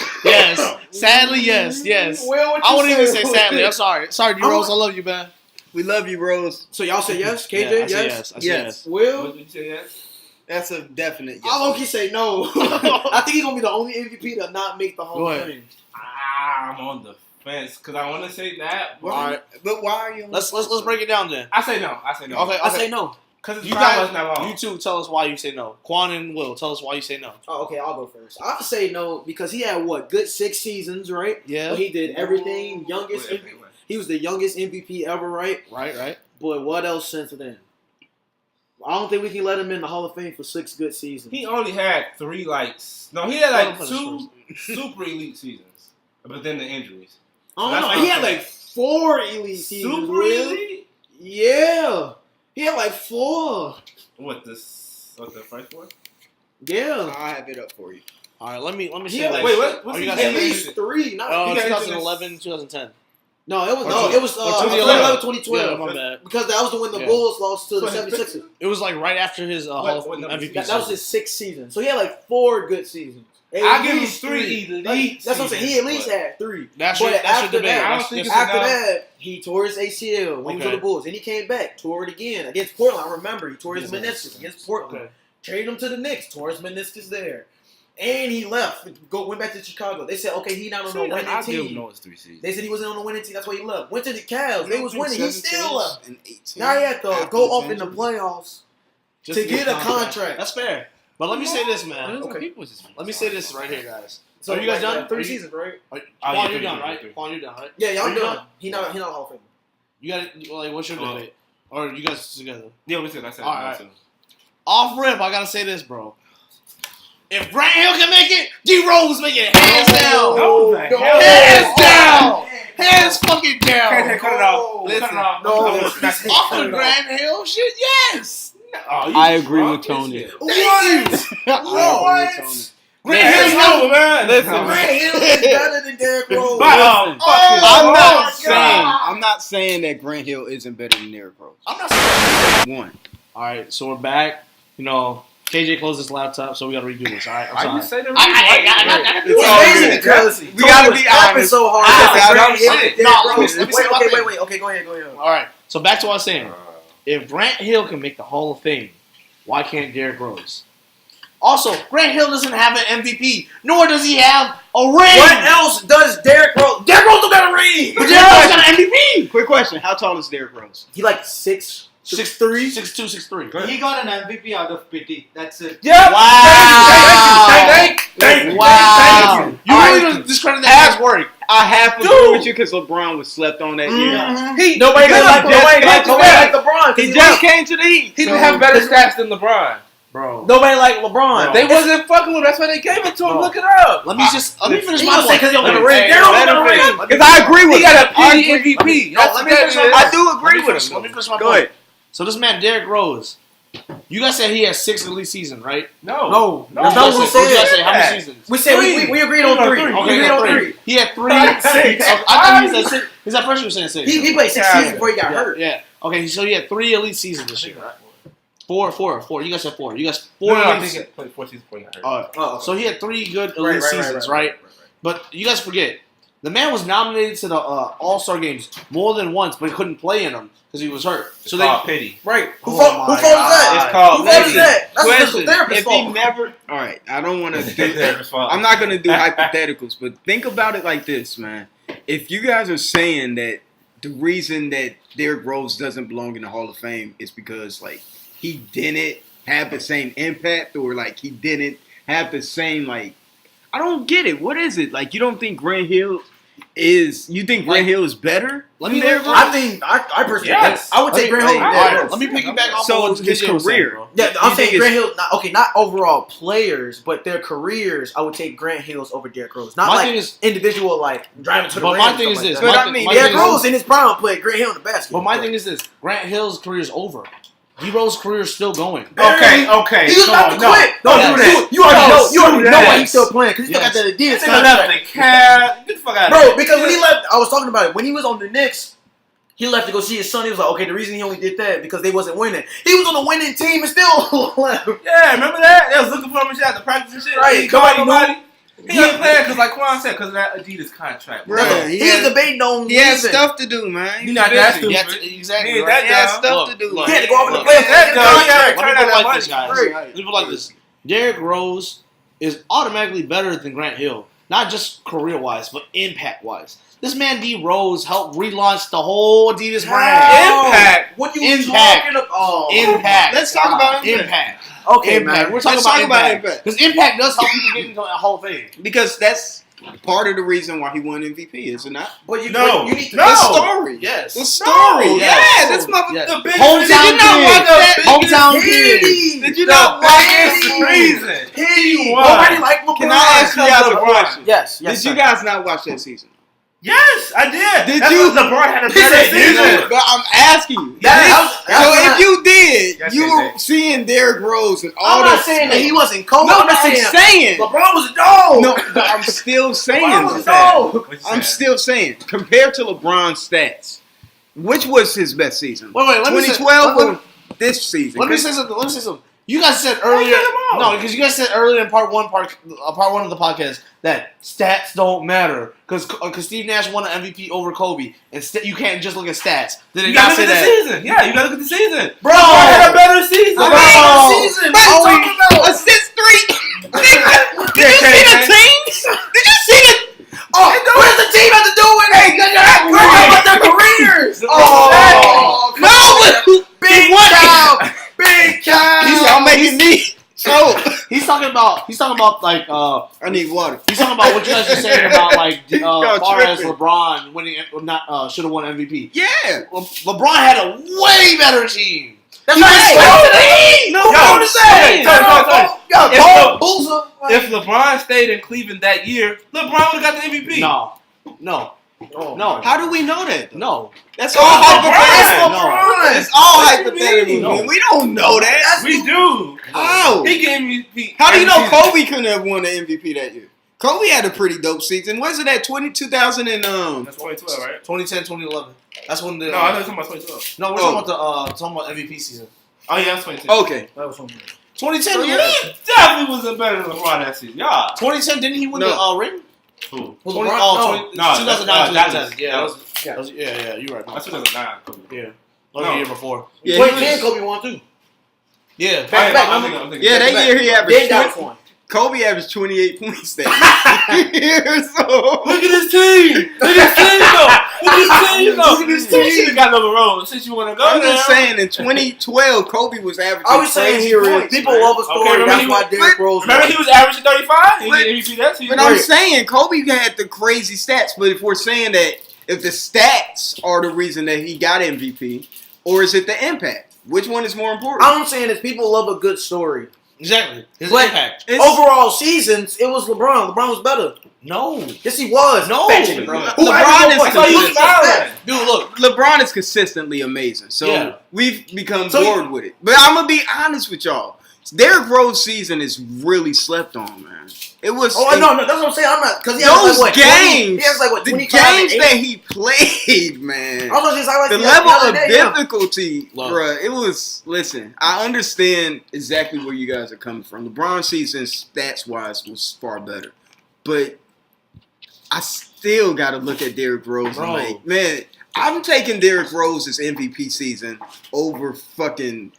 Sadly, yes. Well, what I you wouldn't even say? say sadly. I'm sorry, I D Rose. would- I love you, man. We love you, Rose. So y'all say yes, KJ? Yeah, I say yes. I say yes. Will? What did you say? Yes. That's a definite yes. I low-key say no. I think he's gonna be the only MVP to not make the Hall Go of ahead. Fame. I'm on the fence because I want to say that. But All right, But why are you? let's break it down then. I say no. I say no. Okay, I say no. Because it's You probably guys, not long. you two, tell us why you say no. Quan and Will, tell us why you say no. Oh, okay, I'll go first. I say no because he had good 6 seasons, right? Yeah. But he did everything. Youngest. Wait. He was the youngest MVP ever, right? Right. But what else since then? I don't think we can let him in the Hall of Fame for 6 good seasons. He only had 3 he had like Hold on for 2 super elite seasons, but then the injuries. I That's don't know. what He I'm had saying. like 4 elite seasons. Super Will. elite? Yeah. He had like 4. What the first one? Yeah. I'll have it up for you. All right, let me He say had this. Wait, what? What's Are he you guys At saying? least 3. Not You guys 2011, 2010. No, it was Or it was 2011. 2012. Yeah, my bad. Because that was when the Yeah. Bulls lost to the So his 76ers. It was like right after his Hall of what number? MVP. That was his 6th season. So he had like 4 good seasons. At I give him least 3 elite. Like, that's what I'm saying. He at least seasons, had 3. That's But your after debate. that, I don't That's- think that's- it's After enough. that, he tore his ACL when he was Okay. with the Bulls. Then he came back, tore it again against Portland. I remember he tore his Yes. meniscus against Portland. Okay. Traded him to the Knicks, tore his meniscus there. And he left, went back to Chicago. They said, okay, he not on the winning I'll give him team. those 3 seasons. They said he wasn't on the winning team. That's why he left. Went to the Cavs. They was winning. He still left. And 18. Now he had to After go his off in the injury. playoffs Just to get a contract. That's fair. But let me say this, man. Okay. Let me say this right here, guys. So Are you guys like, done? 3 Are you- seasons, right? Quan, yeah, you're three, done, three, right? three. Quan, you're done, right? Yeah, Are I'm you done. done? He not a Hall of Famer. You got like, what's your debate? Or you guys together? Yeah, we said I said All no, right. too. Off rip, I gotta say this, bro. If Grant Hill can make it, D Rose make it hands down. No, the hell Hands no. down. Hands fucking down. Okay, cut it off. Listen, Cut it off. no. Off the Grant Hill shit, yes. Oh, you I agree drunk with Tony. as shit. What? What? Grant Hill's Hell's not. over, man. Listen, Grant Hill is better than Derrick Rose. Wow. Listen, Oh, I'm my not saying God. I'm not saying that Grant Hill isn't better than Derrick Rose. I'm not saying. One. All right, so we're back. You know, KJ closed his laptop, so we gotta redo this. All right, Why I'm you sorry. say the I- It's It's all amazing good. because We gotta be honest. so hard. Ah, Grant dumb Hill, shit. Derrick No, let me Rose. say my thing. Wait. Okay, go ahead. All right, so back to what I was saying. If Grant Hill can make the Hall of Fame, why can't Derrick Rose? Also, Grant Hill doesn't have an MVP, nor does he have a ring. What else does Derrick Rose? Derrick Rose don't got a ring. But Derrick Rose got an MVP. Quick question: how tall is Derrick Rose? He like 6'3". 6'2", 6'3". He got an MVP out of pity. That's it. Yeah. Wow. Thank you. Wow. You All really right. don't discredit that man's work. I half agree with you because LeBron was slept on that year. Nobody Because like he just LeBron. He just came to the Heat. He didn't have better stats than LeBron. Bro. Nobody like LeBron. They wasn't fucking with him. That's why they gave it to him. Bro. Look it up. Let me finish He my gonna say point. because he don't got a Hey, ring. hey, Derrick Rose let got a him ring. finish. Because I agree with He got a I PD agree- MVP. No, That's let what me that finish my is. I do agree with him. Let me finish my Go point. ahead. So this man, Derrick Rose, you guys said he has 6 elite seasons, right? No, No. that's not what we What did you guys said. say? How many seasons? We said we agreed on 3. Okay, We agreed on 3. He had 3. Six. I thought he said 6. Is that first you were saying 6? He played 6 seasons before he got hurt. Yeah. Okay, so he had 3 elite seasons this year. 4. You guys said 4. You guys 4 No, I elite think seasons. he played 4 seasons before he got hurt. All right. Oh, So he had 3 good elite seasons, right? right. But you guys forget, the man was nominated to the All-Star games more than once, but he couldn't play in them because he was hurt. It's So called pity. Right. Who Oh voted my that? God. It's called Who voted pity. that? That's a Question, physical therapist if he fault. never, all right, I don't want to do. Their fault. I'm not gonna do hypotheticals, but think about it like this, man. If you guys are saying that the reason that Derrick Rose doesn't belong in the Hall of Fame is because like he didn't have the same impact, or like he didn't have the same like, I don't get it. What is it? Like you don't think Grant Hill is? You think Grant Hill is better? Let me- than Derrick Rose? I think I personally, Yes. I would take Grant Hill. All over right, Derrick Rose. let me piggyback off So of what his KJ was saying, career. bro. Yeah, I'm You saying think Grant Hill. Not overall players, but their careers. I would take Grant Hills over Derrick Rose. Not My like thing is- individual, like driving to the But rim my and thing stuff is like this. that. But my I thing- mean, my Derrick thing is- Rose in his prime played Grant Hill in the basket. But my thing is this: Grant Hill's career is over. D Rose's career is still going. Okay. he was about to quit. Don't Yes. do that. You already No, know. You already do know why that. he's still playing because he still Yes. got that Adidas This nigga contract. left the cab. Get the fuck out of Bro, here. because when he left, I was talking about it. When he was on the Knicks, he left to go see his son. He was like, okay, the reason he only did that because they wasn't winning. He was on a winning team and still left. Yeah, remember that? They was looking for him and shit at the practice and shit. Right, He called nobody nobody. He ain't playing because, like Quan said, because of that Adidas contract. Bro, He's debating on he has leaving. stuff to do, man. He's not that Yeah, stupid. exactly. He ain't Right? that He has dumb. stuff to do. Look, He had to go off the look, playoffs. that dumb. Let Yeah, me turn put out it that like this, money. guys. Right. Let me put it like this. Derrick Rose is automatically better than Grant Hill. Not just career-wise, but impact-wise. This man D Rose helped relaunch the whole Adidas brand. Impact. What you Impact. talking about? Oh, Impact. Let's talk about impact. Impact. Okay, Impact. man. We're talking Let's about talk about impact. impact. Because impact does help people get into a Hall of Fame. Because that's part of the reason why he won MVP, is it not? But you, No. you need to No. The story. Yes. The story. No. Yeah, this motherfucker. Yes. The biggest Hometown Did you not kid. watch the Hometown biggest- kid. Did you The not watch biggest this? reason. He won. nobody like LeBron. Can I ask you guys a question? Yes, Did you guys not watch that season? Yes, I did. Did That's you? when LeBron had a He better said season. But I'm asking you. That So was if you did, Yes, you they were did. seeing Derrick Rose and all I'm that not saying that stuff. he wasn't cold. No, I'm but not I'm saying saying. LeBron was a dog. No, but I'm still saying. LeBron was a though. dog. What you I'm saying? still saying, compared to LeBron's stats, which was his best season? Wait, let me say- 2012 let- or this season? Let me say something. You guys said earlier. get them all? No, because you guys said earlier in part one of the podcast that stats don't matter because Steve Nash won an MVP over Kobe, and you can't just look at stats. Did it You not gotta say look at the that? season. Yeah, you gotta look at the season. Bro. LeBron had a better season. Bro. Season. What are you talking about? Assist 3. Nigga, did you Yeah, see the man. teams? Did you see the? Oh, what does the team have to do with it? We're talking about their careers. Oh, no! Big cow. Big cow. He said, "I'm making me." So He's talking about like I need water. he's talking about what you guys were saying about like Y'all far as tripping. LeBron winning should have won MVP. Yeah. LeBron had a way better team. That's He right. was Go to the Heat. No, Go I'm to the saying. Heat. Yo, If Paul Boozer. If LeBron stayed in Cleveland that year, LeBron would have got the MVP. No. How do we know that? No. That's all LeBron. hypothetical. It's all What do you hypothetical. mean? Man. We don't know that. We do. How? He gave me. How do you know Kobe couldn't have won the MVP that year? Kobe had a pretty dope season. Was it at 2000 and That's 2012, right? 2010, 2011. That's when the No, I know you're talking about 2012. No, we're talking about MVP season. Oh yeah, that's 2010. Okay. 2010, So yeah. he definitely wasn't better than LeBron that season. Yeah. 2010, didn't he win No. the ring? Who? 20, No, 2009, that 2010. was- Yeah, you're right. That's 2009. Kobe. Yeah. No. The year before. Yeah, he 2010, was- Kobe won too. Yeah. Back, I'm thinking yeah, that year he Then averaged that was 20, one. Kobe averaged 28 points that year. So Look at this team. Look at this team though. Look at this team though. Look at this team. You should have got another role since you want to go I'm there. just saying, in 2012, Kobe was averaging. All we saying crazy here is points, people man. love a story. remember That's he why was- Derrick Rose. Remember won. he was averaging 35. He But- did MVP that season. But I'm saying Kobe had the crazy stats. But if we're saying that if the stats are the reason that he got MVP, or is it the impact? Which one is more important? All I'm saying is people love a good story. Exactly. His But impact. overall seasons, it was LeBron. LeBron was better. No. Yes, he was. No. Fat shit, bro. LeBron Who is averaged more I saw you points? smiling. Dude, look. LeBron is consistently amazing. So Yeah. we've become So bored with it. But I'm gonna be honest with y'all. Derrick Rose season is really slept on, man. It was Oh, no, that's what I'm saying. I'm not because he those has like what, 20, games. he has like what the 25 games and that 8. he played, man. I was just like The the level other of day, yeah. difficulty, Look. bruh, it was. Listen, I understand exactly where you guys are coming from. LeBron's season, stats wise, was far better, but I still got to look at Derrick Rose. Bro. And like, man, I'm taking Derrick Rose's MVP season over fucking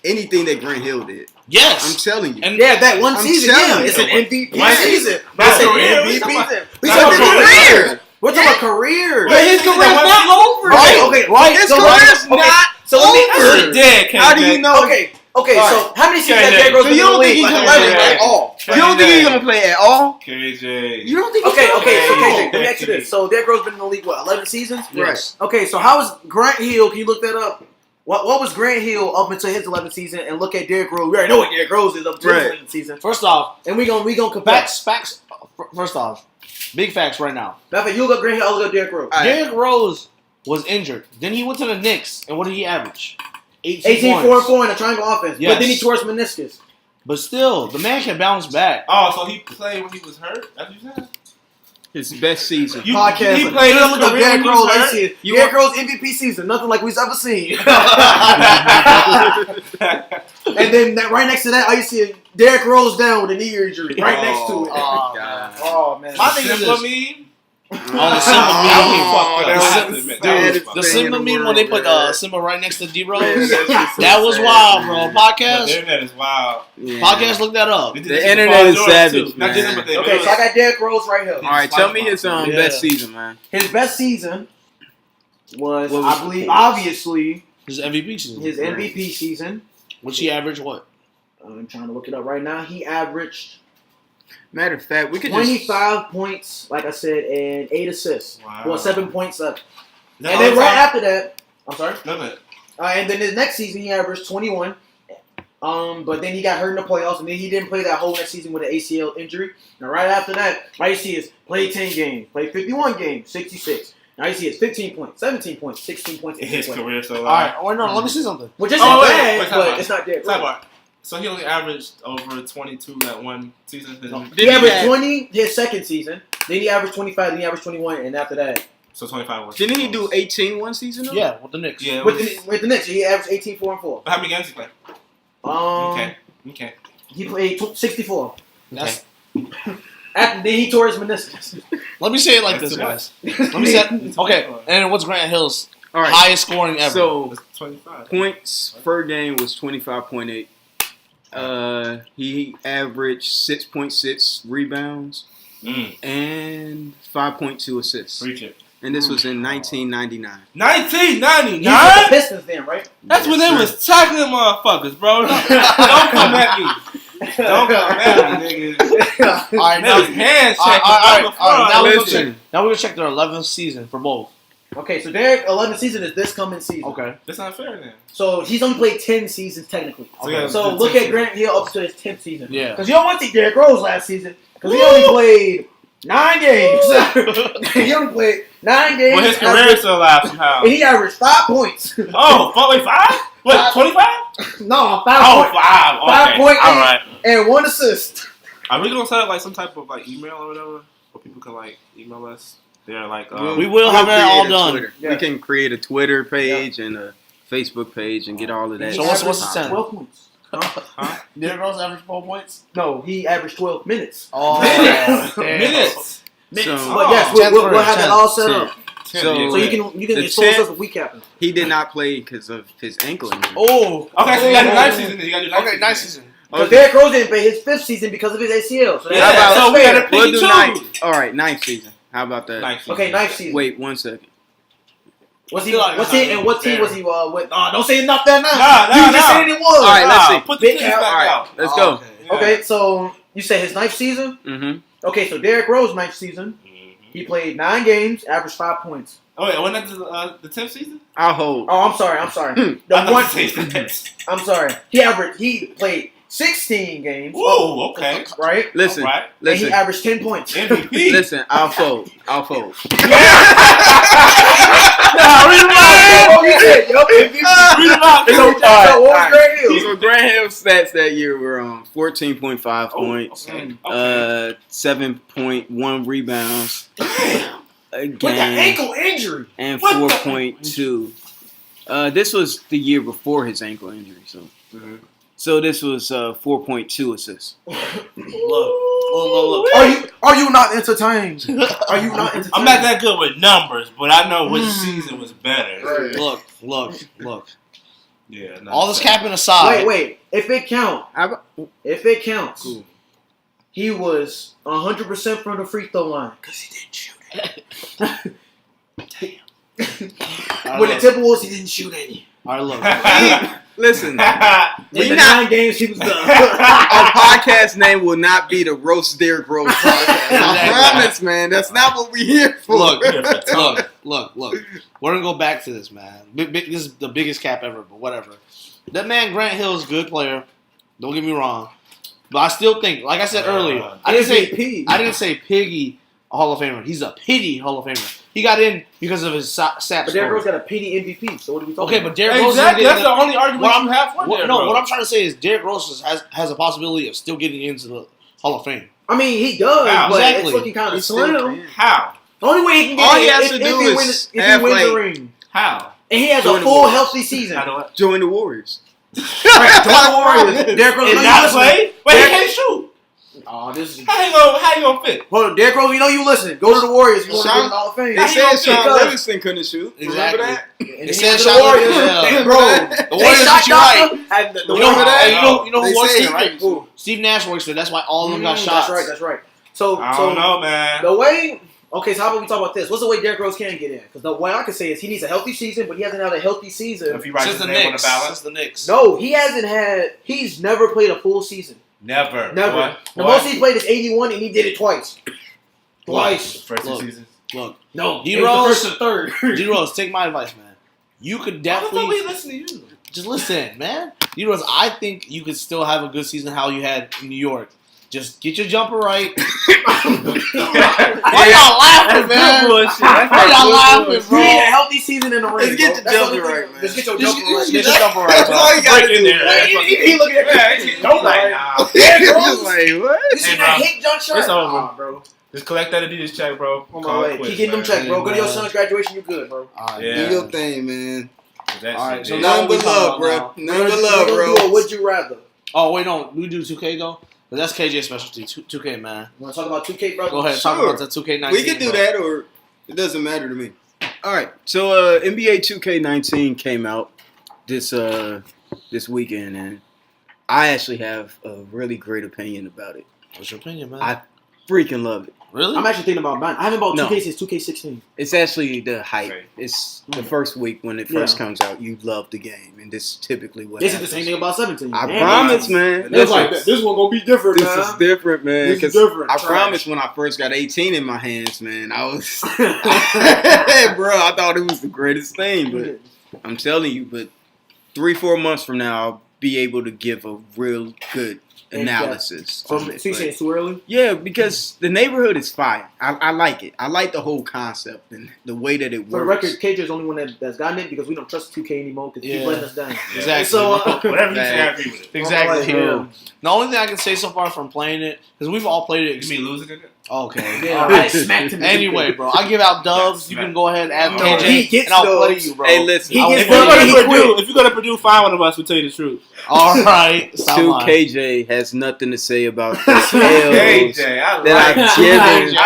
anything that Grant Hill did. I'm Yes. telling you. And Yeah, that one I'm season. telling Yeah, you. it's an MVP Right. season. Bro, It's an career, we MVP talking about- season. We That's talking a about career. career. We're talking about career. But his career's not over. Right, though. okay, right. His So career's okay, not so let me- over. He did, How do you know? Okay, All so right. how many seasons Okay, has Derrick Rose So been you in the don't think league? he's Like gonna 11 play at all? You don't think he's gonna play at all? KJ. You don't think? Okay, so Okay. KJ, let me ask you this. So Derrick Rose been in the league, what, 11 seasons? Yes. Okay, so how was Grant Hill, can you look that up? What was Grant Hill up until his 11th season and look at Derrick Rose? We already know what Derrick Rose is up to his Right. 11th season. First off, And we gonna compare. facts. First off, big facts right now. Matter of fact, you look up Grant Hill, I'll look up Derrick Rose. All right. Derrick Rose was injured. Then he went to the Knicks, and what did he average? 18, 4, and 4 in a triangle offense. Yes. But then he tore his meniscus. But still, the man can bounce back. Oh, so he played when he was hurt? That's what you said? His best season. Podcast. He played his Look up career Derrick when he Rose. was I hurt. see it. You Derrick Rose MVP season, nothing like we've ever seen. And then right next to that, I see it, Derrick Rose down with a knee injury. Right next to it. Oh, God. Oh man. My thing is Simple this. meme. Oh, the Simba meme. The Simba Dude, meme when they put Simba right next to D Rose. Man, that's just so That was sad, wild, man. bro. Podcast. The internet is wild. Yeah. Podcast, look that up. The internet is savage, man. Okay, so I got Derrick Rose right here. All right, tell me his Yeah. best season, man. His best season was, What was I believe, it? obviously, His MVP season. his MVP season. Which he averaged what? I'm trying to look it up right now. He averaged Matter of fact, we could just 25 points, like I said, and 8 assists. Wow. Well, 7.7. And And then right after that, I'm sorry. And then his next season, he averaged 21. But then he got hurt in the playoffs, and then he didn't play that whole next season with an ACL injury. Now, right after that, all you see is play 10 games, play 51 games, 66. Now you see is 15 points, 17 points, 16 points, 18 his points. career so All right. Oh, no, let me see something. Which isn't Oh, wait, bad, wait, but wait. it's not Derrick Rose. Sidebar. So he only averaged over 22 that one season. He averaged 20 his second season. Then he averaged 25. Then he averaged 21. And after that, So 25 was. Didn't he do 18 one season? Though? Yeah, with the Knicks. Yeah. with the Knicks, he averaged 18, 4, and 4. How many games he played? Okay. He played 64. That's, Then he tore his meniscus. let me say it like That's this, too guys. Let me say. Okay, and what's Grant Hill's All right. highest scoring ever? So It's 25. points per game was 25.8. He averaged 6.6 rebounds and 5.2 assists. Reach it. And this was in 1999. 1999? He's with the Pistons then, right? That's when they was tackling motherfuckers, bro. Don't come at me. Don't come at me, nigga. all right, They now, was hand all right, checking. all right. Now we're gonna Listen. check. Now we're gonna check their 11th season for both. Okay, so Derrick 11th season is this coming season. Okay. That's not fair then. So he's only played 10 seasons technically. yeah, So the look 10th at Grant Hill up to his 10th season. Yeah. Because you don't want to see Derrick Rose last season. Because he only played 9 games. He only played 9 games. Well, his career is still alive somehow. And he averaged 5 points. Wait, 5? What, 25? No, 5 Oh, points. 5. Okay. 5.8 All right. and 1 assist. Are we going to set up like some type of like email or whatever? Where people can like email us? They're like, We will have it all create a done. Twitter. Yeah. We can create a Twitter page and a Facebook page and get all of that. So what's the Averaged 10? 12 points. huh? Derrick Rose averaged 4 points. No, he averaged 12 minutes. Oh, Minutes. Minutes. So- But yes, Oh, we'll have that all set 10. up. So So you can The expose us 10th if we captain. he did not play because of his ankle injury. Oh. Okay, so you got to do 9 season. Then. You got to do 9 Okay, season. nice season. Because Derrick Rose didn't play his 5th season because of his ACL. So Yeah, that's so we fair. got to We'll pick do two. ninth. All right, ninth season. How about that? 9 season. Okay, 9th season. Wait 1 second. Was he? I feel like What that's team? not And what team fair. was he with? Oh, don't say enough there now. Nah, You just said it was. All right, let's see. Put the Big teams out. back All right, out. let's go. Okay. Yeah. Okay, so you say his 9th season. Mm-hmm. Okay, so Derrick Rose 9th season. Mhm. He played 9 games, averaged 5 points. Oh, wait, wasn't that the 10th season? I'll hold. Oh, I'm sorry. The I thought one. you said 10th. I'm sorry. He played 16 games. Ooh, okay. Right. Listen, All right. And he listen, averaged 10 points. MVP. listen. I'll fold. I'll fold. Read them out. Read Read them out. So what was Grant Hill? So Grant Hill's stats that year were 14.5 points, Okay. 7.1 rebounds a With the game, ankle injury. and What the- 4.2. This was the year before his ankle injury, so Mhm. so this was 4.2 assists. Look. Are you not entertained? Are you not entertained? I'm not that good with numbers, but I know which season was better. Right. Look. Yeah. No, All this capping aside. Wait. If it counts, Cool. he was 100% from the free throw line. Because he didn't shoot it. When the Timberwolves, he didn't shoot any. All right, look. Listen, In We the not- 9 games, he was done. our podcast name will not be the Roast Derrick Rose podcast. I promise, man. That's not what we here for. Look. We're gonna go back to this, man. This is the biggest cap ever, but whatever. That man Grant Hill is a good player. Don't get me wrong, but I still think, like I said earlier, I MVP. didn't say Piggy a Hall of Famer. He's a pity Hall of Famer. He got in because of his sap But Derrick Rose story. got a PD MVP, so what are we talking Okay, about? but Derrick Rose Exactly. is That's the only argument What I'm- you have for Derrick Rose. what I'm trying to say is Derrick Rose has a possibility of still getting into the Hall of Fame. I mean, he does, How? but Exactly. it's looking kind of He's still slim. can. How? The only way he can get All it he has to if do he is wins, if have, he wins the like- ring. How? And he has Join a the full, Warriors. healthy season. How do I? Join the Warriors. Right, join the Warriors. Derrick Rose, And I know not you listening. play? Wait, he can't shoot. Oh, this is. How you gonna fit? Well, Derrick Rose, you know you listen. Go to the Warriors. You want to Shout- go to the Hall of Fame. They said Sean because- Livingston couldn't shoot. Exactly. Remember that? And They he said went to the Sean Warriors. Livingston, yeah. Bro, The they Warriors shot get you right. Doctor. And the You know, Warriors- and you know They who works say he there, right? couldn't shoot. Steve Nash works there. That's why all of them got shots. That's right. So, I don't know, man. the way. Okay, so how about we talk about this? What's the way Derrick Rose can get in? Because the way I can say is he needs a healthy season, but he hasn't had a healthy season. If he writes Since his the name on the Knicks. ballot, Since the Knicks. No, he hasn't had. He's never played a full season. never. Never. The What? most he played is 81, and he did it twice. Twice. First two Look. seasons. Look, No, D it was Rose. the first and third. D Rose, take my advice, man. You could Why the definitely fuck we listen to you? just listen, man. D Rose, I think you could still have a good season how you had in New York. Just get your jumper right. Why y'all laughing, man? Why y'all laughing, You bro? need a healthy season in the ring. Let's get bro. the That's jumper only thing. right, man. Let's get your Just jumper right. get your jumper right, That's bro. all you gotta Break in do. there. He looking at that. Don't like, nah. Derrick Rose. He's like, what? You see Hey, that bro. hit jump shot? It's over. Nah, bro. Just collect that Adidas check, bro. On Call my it way. quits, Keep getting them man. checks, bro. Go to your Man. son's graduation. You good, bro. Alright, Yeah. Do your thing, man. That All right, shit so did. now Nothing we but talking love, about bro. now. Nothing but We're love, gonna do a bro. would you rather. Oh wait, no, we do 2K though. But that's KJ's specialty. 2K, man. You want to talk about 2K, bro? Go ahead, talk Sure. about the 2K19. We can do bro. that, or it doesn't matter to me. All right. So NBA 2K19 came out this weekend, and I actually have a really great opinion about it. What's your opinion, man? I freaking love it. Really? I'm actually thinking about mine. I haven't bought No. 2K since 2K16. It's actually the hype. Okay. It's the first week when it first Yeah. comes out. You love the game, and this is typically what This is the happens. same thing about 17. I Man, promise, man. It's Listen, like, this one gonna be different, this man. is different, man. This is 'cause different. I Trash. promise when I first got 18 in my hands, man, I was, bro, I thought it was the greatest thing. But I'm telling you, but 3-4 months from now, I'll be able to give a real good analysis. So on you it. saying But- it's too early? yeah, because the neighborhood is fire. I like it. I like the whole concept and the way that it For the works. record, KJ is the only one that's gotten it because we don't trust 2K anymore because Yeah. he's letting us down. Exactly. So, Whatever you say, I agree with it. Exactly. Yeah. The only thing I can say so far from playing it, because we've all played it. You mean losing it? Okay. Yeah, All I right. smacked him. Anyway, bro, I give out dubs. You can go ahead and add No, he KJ, gets and I'll play dubs. you, bro. Hey, listen, He I gets will If you play dubs. go you. to Purdue, if you go to Purdue, find one of us. We'll tell you the truth. All right. Stop lying. 2KJ has nothing to say about the L's KJ, I that like I've it. given, I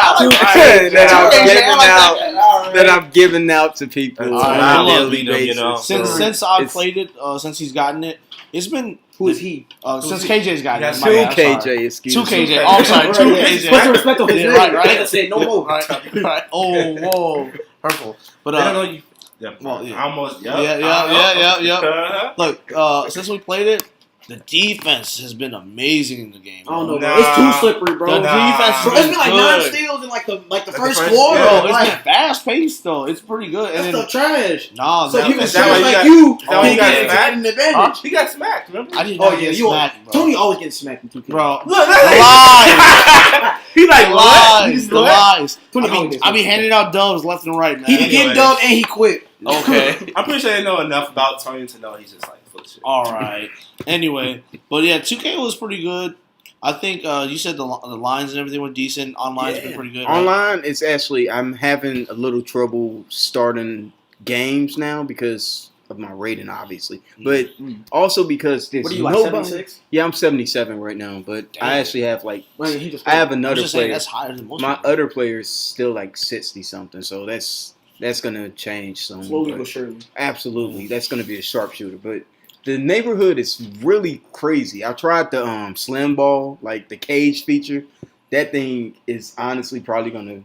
like that I've given out to people All right, on a look, daily you know, you know. basis. Since So, I've it's played it, since he's gotten it, it's been Who is he? since he? KJ's gotten Yes, it. my bad, I'm sorry. 2KJ, excuse 2KJ. me. Oh, I'm sorry. Right, 2KJ. Put some respect on his Yeah, name. right, right. Like I said, no more. Right. Oh, whoa, hurtful. But They don't know you. Yeah, well, yeah. almost. Yeah. Look, since we played it, the defense has been amazing in the game. I don't know, Nah. bro. It's too slippery, bro. The defense Bro, has it's been like good. 9 steals in like the Like first the first- quarter. yeah, Bro, it's like, been fast paced though. It's pretty good. that's And then, the trash. nah, So that- people is that why shoot you like got- you is that why can you got get smacked? an advantage. He got smacked, remember? I did Oh not yeah, get you smacked, bro. Tony always getting smacked in 2K. Bro, Look, lies, He like the what? lies, the lies. Tony I always mean, gets I be smacked. handing out dubs left and right, man. He be getting Anyways. dubbed and he quit. Okay. I'm pretty sure they know enough about Tony to know he's just like full of shit. All right. Anyway, but yeah, 2K was pretty good. I think you said the lines and everything were decent. Online's been pretty good. Right? Online, it's actually, I'm having a little trouble starting games now because of my rating, obviously. But also because there's What are you, like nobody. 76? Yeah, I'm 77 right now, but Damn. I actually have like, Wait, he just I have I'm another just saying player. that's higher than most. My people. other player is still like 60 something, so that's gonna change soon. slowly but but surely. absolutely, that's gonna be a sharpshooter. But the neighborhood is really crazy. I tried the slim ball, like the cage feature. That thing is honestly probably gonna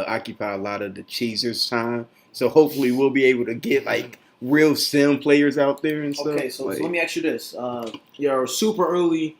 occupy a lot of the cheesers' time. So hopefully we'll be able to get like real sim players out there and stuff. Okay, so Like, let me ask you this: your super early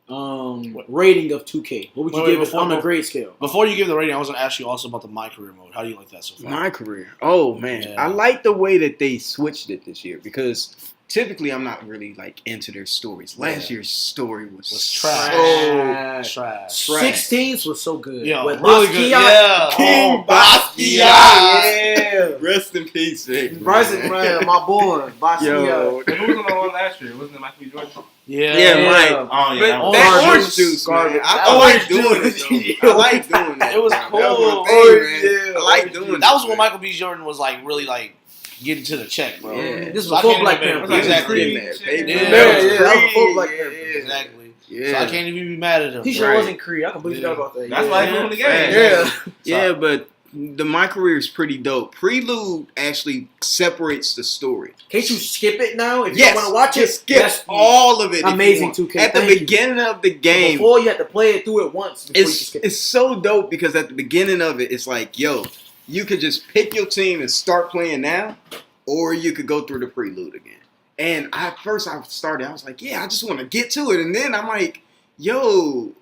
rating of 2K. What would you Wait, give wait, it on a before- grade scale? Before you give the rating, I was gonna ask you also about the My Career mode. How do you like that so far? my career. Oh man, Yeah. I like the way that they switched it this year because typically I'm not really like into their stories. Last Yeah. year's story was trash. so Trash. 16s was so good. Yeah, With really good. Basquiat. Yeah. King Oh, Basquiat. Basquiat. Yeah, Yeah. Rest in peace, Vic. Bryson, man, my boy. Yo. Who was on the one last year? Wasn't it Michael B. Jordan? Yeah, Mike. Oh, yeah. But That that was orange juice, man. I like doing it, though. I like doing that. It was man. cool. That was my Orange, thing, man. yeah, I like orange doing That was it, when man. Michael B. Jordan was like really like getting to the check, bro. Yeah. This So was I before can't Black even- Panther. Exactly. Yeah, baby. Yeah, yeah, that was before Black Yeah, Panther. yeah. Exactly. Yeah. So I can't even be mad at him. He sure Right. wasn't Creed. I completely forgot about that. That's why he won the game. Yeah. Yeah, but my career is pretty dope. Prelude actually separates the story. Can't you skip it now if you Yes, don't want to watch it? just skip That's all of it. if you amazing, want. 2K. At the Thank you. beginning of the game, Before you had to play it through it once before you could it's skip it. it's so dope because at the beginning of it, it's like, yo, you could just pick your team and start playing now, or you could go through the prelude again. And I was like, yeah, I just want to get to it, and then I'm like, yo,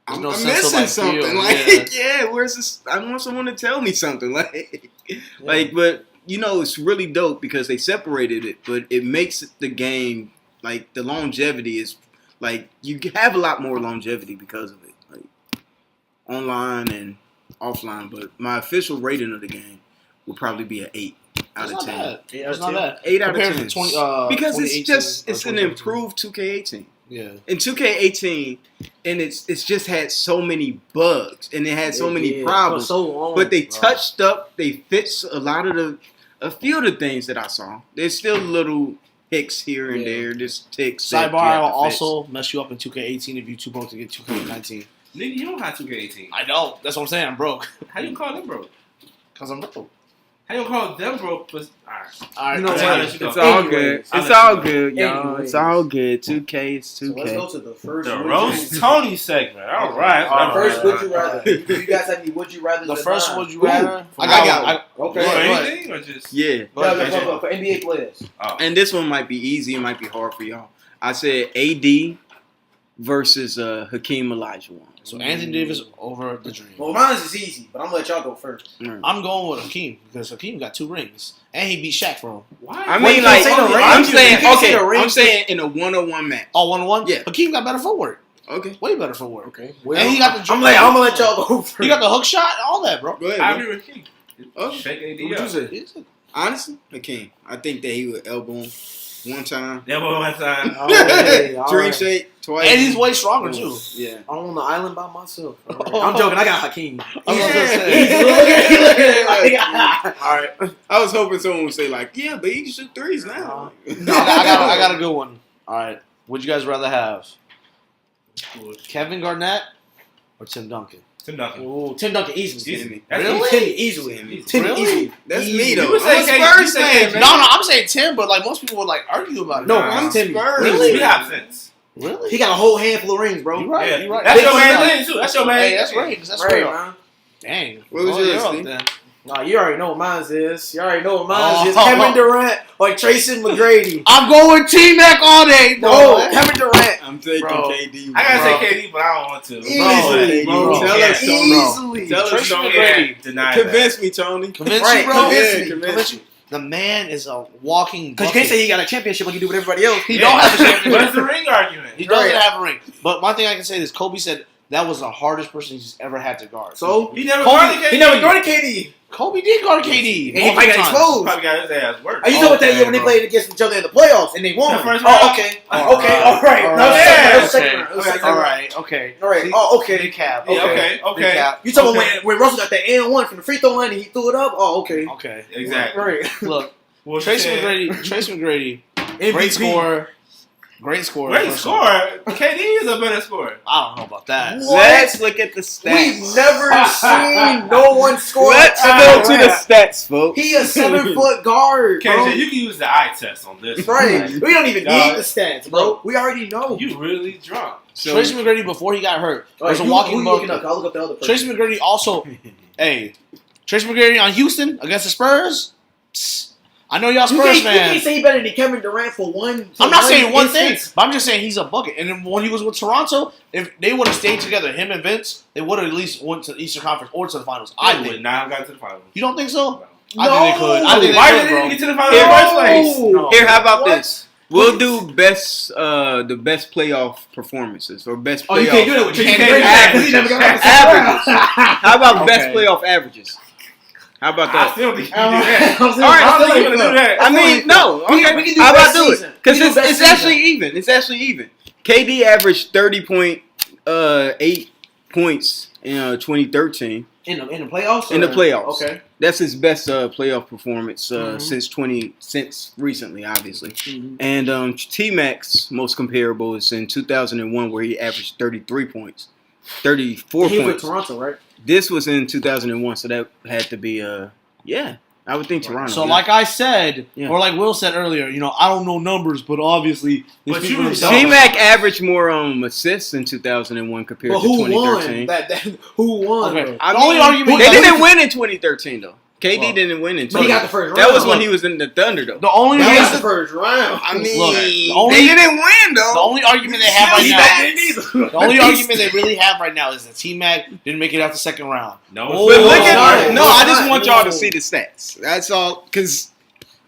I'm There's no sense of, missing like, something. feel, Like, yeah, where's this? I want someone to tell me something. But you know, it's really dope because they separated it, but it makes the game like the longevity is like you have a lot more longevity because of it, like online and offline. But my official rating of the game would probably be an 8 out It's of not 10. bad. It's not bad. 8 out of Compared 10. to 20, Because 2018 it's or an 2017. improved 2K18. Yeah. In 2K18, and it's just had so many bugs and it had so many problems. For so long, But they bro. touched up, they fixed a few of the things that I saw. There's still little hicks here and there, just ticks. that you Sidebar have will to fix. also mess you up in 2K18 if you too broke to get 2K19. Nigga, you don't have 2K18. I don't. That's what I'm saying. I'm broke. How you call them broke? Because I'm broke. How you call them broke? But, alright. All right. You know I'll what? let you go. It's all Anyways, good. I'll It's let all you good, y'all. Anyways. It's all good. 2K is So let's 2K. go to the first. The would you- roast Tony segment. All right. All right. First, would you rather? Do you guys have any would you rather? The first mine? would you rather? I got one. Okay. For Go ahead. anything or just? Yeah. Go ahead, Yeah, go ahead. for NBA players. Oh. And this one might be easy. It might be hard for y'all. I said AD versus Hakeem Olajuwon. So Anthony Davis over the Dream. Well, mine is easy, but I'm gonna let y'all go first. I'm going with Hakeem because Hakeem got 2 rings and he beat Shaq for him. Why? I Well, you mean, can't like, say no rings. I'm You saying, can't say okay, no rings. I'm saying in a 1-on-1 match. Oh, 1-1? Yeah. Hakeem got better footwork. Okay. Way better footwork. Okay. And he got the I'm gonna let y'all go first. He got the hook shot, all that, bro. Go ahead. I bro. agree with King. Okay. Shake AD What'd up. you say? Honestly, Hakeem. I think that he would elbow him one time. Yeah, one more time. Okay, all Dream right. shake twice. And he's way stronger, too. Yeah. I'm on the island by myself. All right. I'm joking. I got Hakeem. I was gonna Yeah. say. All right. I was hoping someone would say like, yeah, but he can shoot threes now. No, I got a good one. All right. Would you guys rather have Kevin Garnett or Tim Duncan? Tim Duncan. Ooh, Tim Duncan easily. Easily. Really? Tim easily. Tim Really? easily. That's Easy. me though. You would say I'm a K- Spurs you say fan, K- man. No, I'm saying Tim, but like most people would like argue about it. No, Nah, I'm Tim. Spurs. Really? We have sense. Really? He got a whole handful of rings, bro. You right. Yeah. You right. That's your Big man one. thing too. That's your man. Hey, that's thing. right. That's Right, real. man. Dang. What was Oh, yours, you're up Steve? then. Nah, you already know what mine is. You already know what mine is. Oh. Kevin Durant or Tracy McGrady. I'm going T-Mac all day. No, bro. Kevin Durant. I'm taking Bro. KD. I gotta Bro. say KD, but I don't want to. Easily, bro. Tell Yeah. us, Tony. Easily. Tell us, Tracy Tony. McGrady. Deny Convince me, Tony. Convince Right, you, bro. convince me. Convince you. The man is a walking Because you bucket. can't say he got a championship like you do with everybody else. He don't have a championship. What's the ring argument? He doesn't Right. have a ring. But my thing I can say is Kobe said that was the hardest person he's ever had to guard. So He never Kobe- guarded KD. he never guarded KD. Kobe did guard KD. And he probably got multiple times. exposed. Probably got his ass worked. Are you talking about that year when they bro. played against each other in the playoffs and they won? The first Oh, round? okay. All Okay, right. all right. All No, right. second round, Okay. second round. Okay. Second All round. right. Okay. All right. See? Oh, okay. Big cap. Yeah, okay, Big okay. cap. You talking Okay. about when Russell got that and one from the free throw line and he threw it up? Oh, okay. Okay. Exactly. Right. Look, Well, Tracy shit. McGrady, MVP. great scorer. Great scorer. Great first of all. scorer. KD is a better scorer. I don't know about that. What? Let's look at the stats. We've never seen no one score. Let's like go Kevin to the Durant. stats, folks. He a 7-foot guard, bro. KJ, you can use the eye test on this. Right. one. We don't even Dog. need the stats, bro. We already know. You really drunk. So, Tracy McGrady before he got hurt was a Who walking you looking up? bucket. I'll look up the other person. Tracy McGrady also, hey, Tracy McGrady on Houston against the Spurs. Psst. I know y'all You Spurs can't, you fans. can't say he better than Kevin Durant for one. I'm not saying one thing, instance. but I'm just saying he's a bucket. And then when he was with Toronto, if they would have stayed together, him and Vince, they would have at least went to the Eastern Conference or to the finals. I would think. not have gotten to the finals. You don't think so? No. I think they could. I think Why they did could, they bro. get to the finals in the first place? No. here, how about What? this? We'll do the best playoff performances or best playoff Oh, you can't do that with You Tracy can't McGrady. do that. He never got out of the averages. second round. How about best Okay. playoff averages? How about I that? still think you do All that. right. I don't think you're gonna do that. I mean, no. We Okay. can do How about best do season. it? Because We can do it's best season. actually even. It's actually even. KD averaged 30.8 points in 2013 In the playoffs. in the or- playoffs. Okay. That's his best playoff performance Mhm. since recently, obviously. Mhm. And T-Mac's most comparable is in 2001, where he averaged 33 points, 34 He was with points. Toronto, right? This was in 2001, so that had to be yeah. I would think Toronto. So, yeah. like I said, Yeah. or like Will said earlier, I don't know numbers, but obviously, they But speak you for know. themselves. T-Mac averaged more assists in 2001 compared But to who 2013. won? Who won? Okay. though? I The only mean, argument they that- didn't win in 2013 though. KD Well, didn't win in. But he 2013. got the first round. That was when Look. he was in the Thunder though. The only That was reason, the first round. I mean, Look, the only- they didn't win though. the only argument they have right He now, didn't either. the only argument they really have right now is that T-Mac didn't make it out the second round. No, Oh, But look no, at no, I just no, want no. y'all to see the stats. That's all, because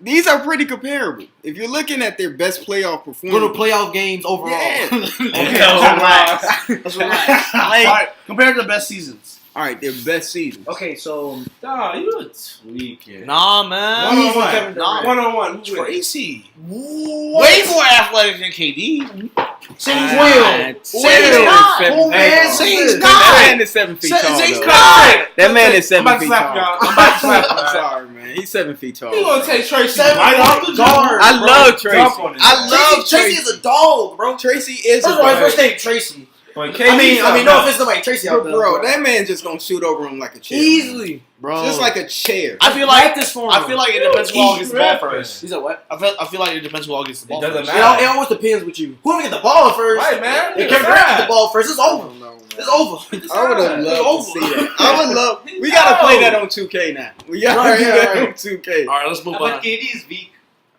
these are pretty comparable. If you're looking at their best playoff Go to performance, playoff games overall. Yeah. Okay, relax. Let's relax. All right, compared to the best seasons. all right, their best season. Okay, so Dog, you a tweaking. Nah, man. Easy One-on-one. Kevin Durant. One-on-one. Tracy. Way more athletic than KD. Saints Ah, will. Saints Will. not. Who Seven- man? Saints Saints not. That man is 7 feet tall. Saints though. not. That man is I'm 7 about to feet slap tall. y'all. I'm about to slap I'm y'all. sorry, man. He's 7 feet tall. You gonna take Tracy Seven right off the guard. jump? I love Tracy. Dunk on his I ass. love Tracy is a dog, bro. Tracy is First a of all, his dog. first name Tracy. But I KD mean, no something offense to like Tracy out there, Bro, that man just gonna shoot over him like a chair. easily. Bro. Just like a chair. I feel like Practice for him. it depends who all gets the ball He's first. He said what? I feel like it depends who all gets the ball It doesn't first. matter. It always depends with you. Whoever get the ball first, Right, man. if Kevin Durant get the ball first, it's over. It's over. I would have It's loved over. to see that. I would love. We gotta play that on 2K now. We gotta Right, do yeah, that right. on 2K. All right, let's move on. But KD is weak.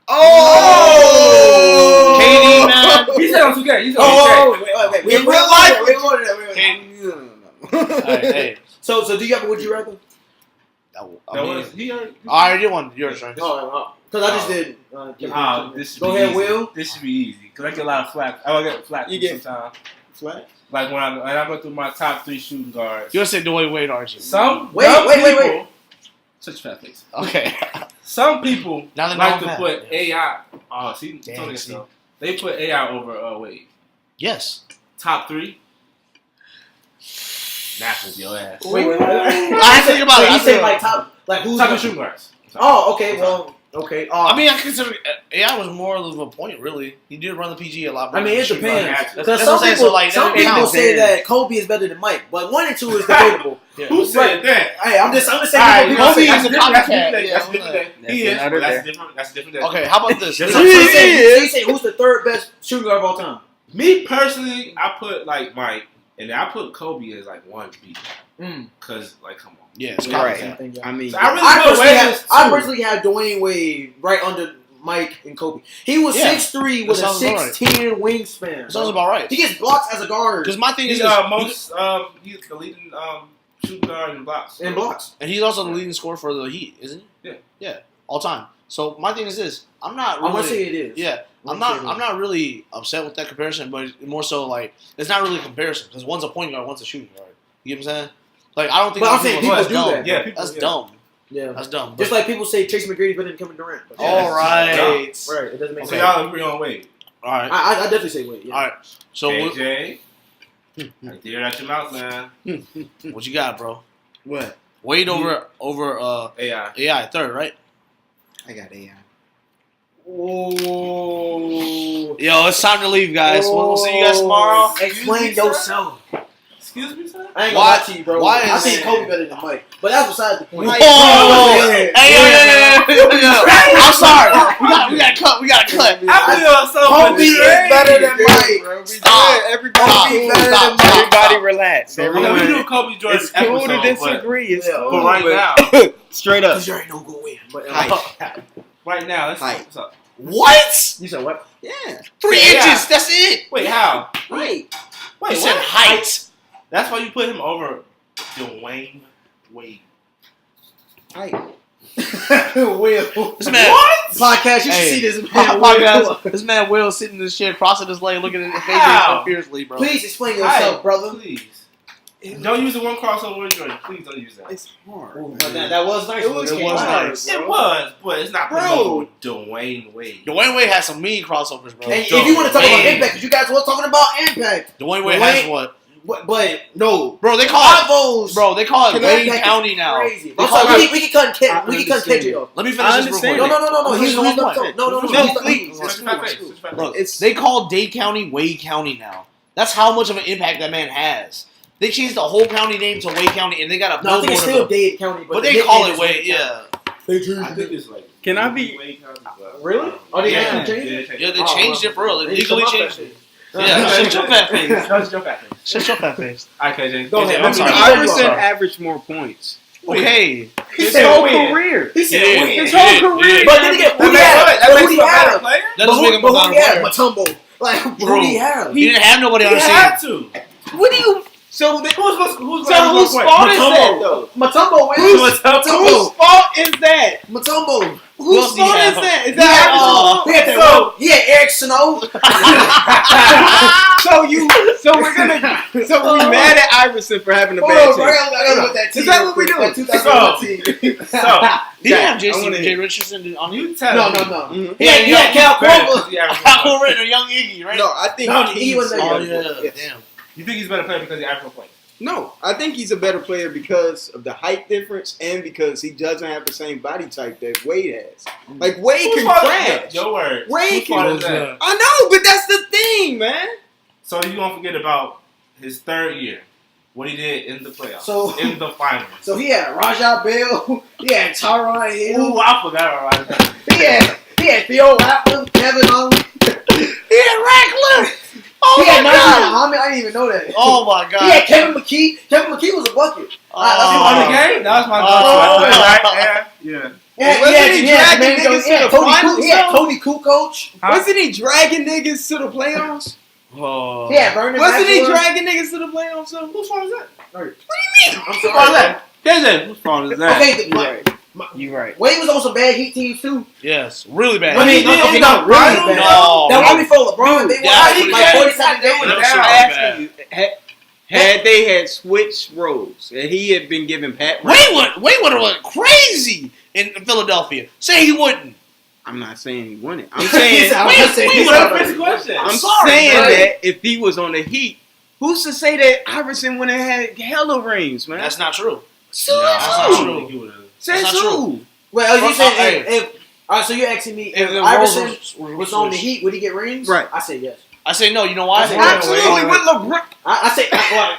Oh, KD, man. He said on 2K. He said Oh, on 2K. wait. In real life, we more than that. Hey. So do you have a would you rather? I That mean, was he already. I already did one. Yours, right? Because I just did. This should Go be ahead, easy. Will. This should be easy because I get a lot of flack. I get flack You get- sometimes. Flat. Like when I go through my top 3 shooting guards. You're saying Dwayne Wade, aren't you? Some Wait, dumb wait, wait, people- Such fat face. Okay. Some people Now they like know to I'm put fat. AI. Oh, see, Dang, totally see. so. They put AI over Wade. Yes. Top 3. Napples your ass. Wait. I think about it. He I said think like about top, like who's Top 3 the shooting guards. Oh, okay. Well, okay. I mean, I consider AI was more of a point, really. He did run the PG a lot. I mean, it better than depends. That's Because what some I'm saying. people, So, like, some that people counts. say that Kobe is better than Mike, but 1 and 2 is debatable. Yeah. Who said that? Hey, I'm just saying. Alright, People Kobe say is a different- copycat. That's Yeah, different. okay. He is. another That's day. different. That's different. Okay, how about this? Just So like- you say who's the third best shooting guard of all time? Me personally, I put like Mike, and I put Kobe as like 1B. Cause like, come on. Yeah, it's Right. copycat. I mean, So I really I put personally, Wade have, as I 2. personally have Dwayne Wade right under Mike and Kobe. He was Yeah. 6'3" with a That sounds about right. 6'10" wingspan. Sounds about right. He gets blocks as a guard Because my thing is, He's this, he's the leading shooting guard in blocks. and blocks. and he's also the leading scorer for the Heat, isn't he? Yeah, all time. So my thing is this: I'm not I'm gonna really. say it is. Yeah, I'm not really upset with that comparison, but more so like it's not really a comparison because one's a point guard, one's a shooting guard. You get what I'm saying? Like I don't think. But I'm most saying people- people that's do dumb. that. Yeah, people- That's yeah. dumb. Yeah. That's dumb. Just like people say Tracy McGrady's better than Kevin Durant. But Yeah. all right, Right. It doesn't make So sense. y'all agree on Wade? all right, I definitely say Wade. Yeah. all right. So AJ, I dare out your mouth, man. what you got, bro? what? Wade over AI. AI third, right? I got AI. Oh. Yo, it's time to leave, guys. We'll see you guys tomorrow. Explain yourself. Excuse me, sir? I ain't gonna Why- lie to you, bro. why I is- think Kobe better than Mike, but that's beside the point. Whoa! Yeah. Hey, yo. I'm sorry. We got cut. We got cut. I feel so Kobe is betrayed. better than Mike. Bro, we Stop. good. Everybody Stop. be better Stop. than Stop. Everybody Stop. relax. Yeah, Everyone. we do Kobe Jordan It's cool episode, to disagree. It's Yeah. cool. But right now, Straight up. Because you already know who gonna win. But Hype. right now, let's Hype. what's up? What? you said what? Yeah. 3 Yeah. inches. That's it. Wait, how? Right. Wait, He said what? height. That's why you put him over Dwayne Wade. Hype. Will. This man. Podcast, you should Hey. see this man. Podcast. This man Will sitting in the chair, crossing his leg, looking at his face How? fiercely, bro. Please explain yourself, brother. Please. Don't use the one crossover, Jordan. Please don't use that. It's hard. Ooh, man. but that was nice. It was hard. nice. It was, but it's not Bro. bro. Dwayne Wade. Dwayne Wade has some mean crossovers, bro. And if you want to talk about Wade. impact, 'cause you guys were talking about impact. Dwayne Wade Dwayne- has what? But no, Bro, they call it. Avos. Bro, they call it Connect Wade Pack is County now. Crazy. They I'm call sorry, it- we can cut I KJ off. Let me I finish this real understand. quick. No. Here's He's the one no, point. no, please. Switch your face. Switch your face. Look, It's they call Dade County Wade County now. That's how much of an impact that man has. They changed the whole county name to Wade County, and they got a No, I think billboard it's of still them. Dade County, But the they call nickname it is Wade, yeah. I think it's like. Can I be? Wade County, but- Really? Oh, they Yeah. actually changed it? Yeah, they Oh, changed well. it for real. They They legally come up changed that it. Yeah, shut your fat face. That's your fat face. Shut your fat face. All right, KJ. Go ahead. I'm sorry. Iverson averaged more points. Okay. He His said whole win. career. He said Yeah. win. His whole Yeah, career. yeah. But then again, who he had? That Who makes he him a better had? player. That doesn't make him a But better who he had? player. Matumbo. Like, who he had? He didn't have nobody on He the had team. to. What do you? So Who's whose fault is that though? Matumbo wins. Who's Whose fault is that? Matumbo. Who else Whose do you fault is have? that? Is He had, that he had Eric Snow. so we mad at Iverson for having a Hold bad on, bro. team? I gotta look at that team. Is that what we do? That 2001 team. So, He didn't have I Jason wanna J. hear. Richardson on you. you tell No. me. Mhm. He had Cal Korver. Kyle Ritter, young Iggy, right? No, I think No, he was he's- there. Oh, yeah. Yes. Damn. You think he's a better player because he actually plays? No, I think he's a better player because of the height difference and because he doesn't have the same body type that Wade has. Like Wade Whose can fault is crash. that? Your word. Wade Whose fault can- is that? I know, but that's the thing, man. So you don't forget about his third year, what he did in the playoffs, So- in the finals. So he had Rajah Bell. He had Tyron Hill. Ooh, I forgot about that. He had Theo Ratliff, Kevin Owens. He had Ratcliffe. Oh He had my Najee god. Muhammad. I didn't even know that. Oh my He had god. Kevin McKee. Kevin McKee was a bucket. On the game? That was my Oh. go-to. Right? Yeah. Wasn't he dragging niggas to the finals, He had though? Tony Kukoc. Huh? Wasn't he dragging niggas to the playoffs? Oh. He had Vernon Wasn't he Maxwell. dragging niggas to the playoffs? Though? Whose fault is that? I'm Whose sorry. fault is that? KJ, whose fault is that? Okay, You're right. You're right. Wade was on some bad Heat teams too. Yes. Really bad. I mean, did okay, in not the really finals? bad. No. That was before LeBron. They Yeah, won he like can't- 47 they games. won That the was so I'm bad. asking you, had they had switched roles and he had been given Pat Wade Riley, would have went crazy in Philadelphia. Say he wouldn't. I'm not saying he won it. I'm saying He's out. Wade- I'm saying Wade he's would've out. Fix the question. I'm sorry, saying man. that if he was on the Heat, who's to say that Iverson would have had hella rings, man? That's not true. so that's not I true. don't think he would've. Says That's not who? Well, you Well, saying hey. if all right, so you're asking me if the Iverson roles was on the Heat, would he get rings? Right. I say yes. I say no. You know why? I say Absolutely, with LeBron. I say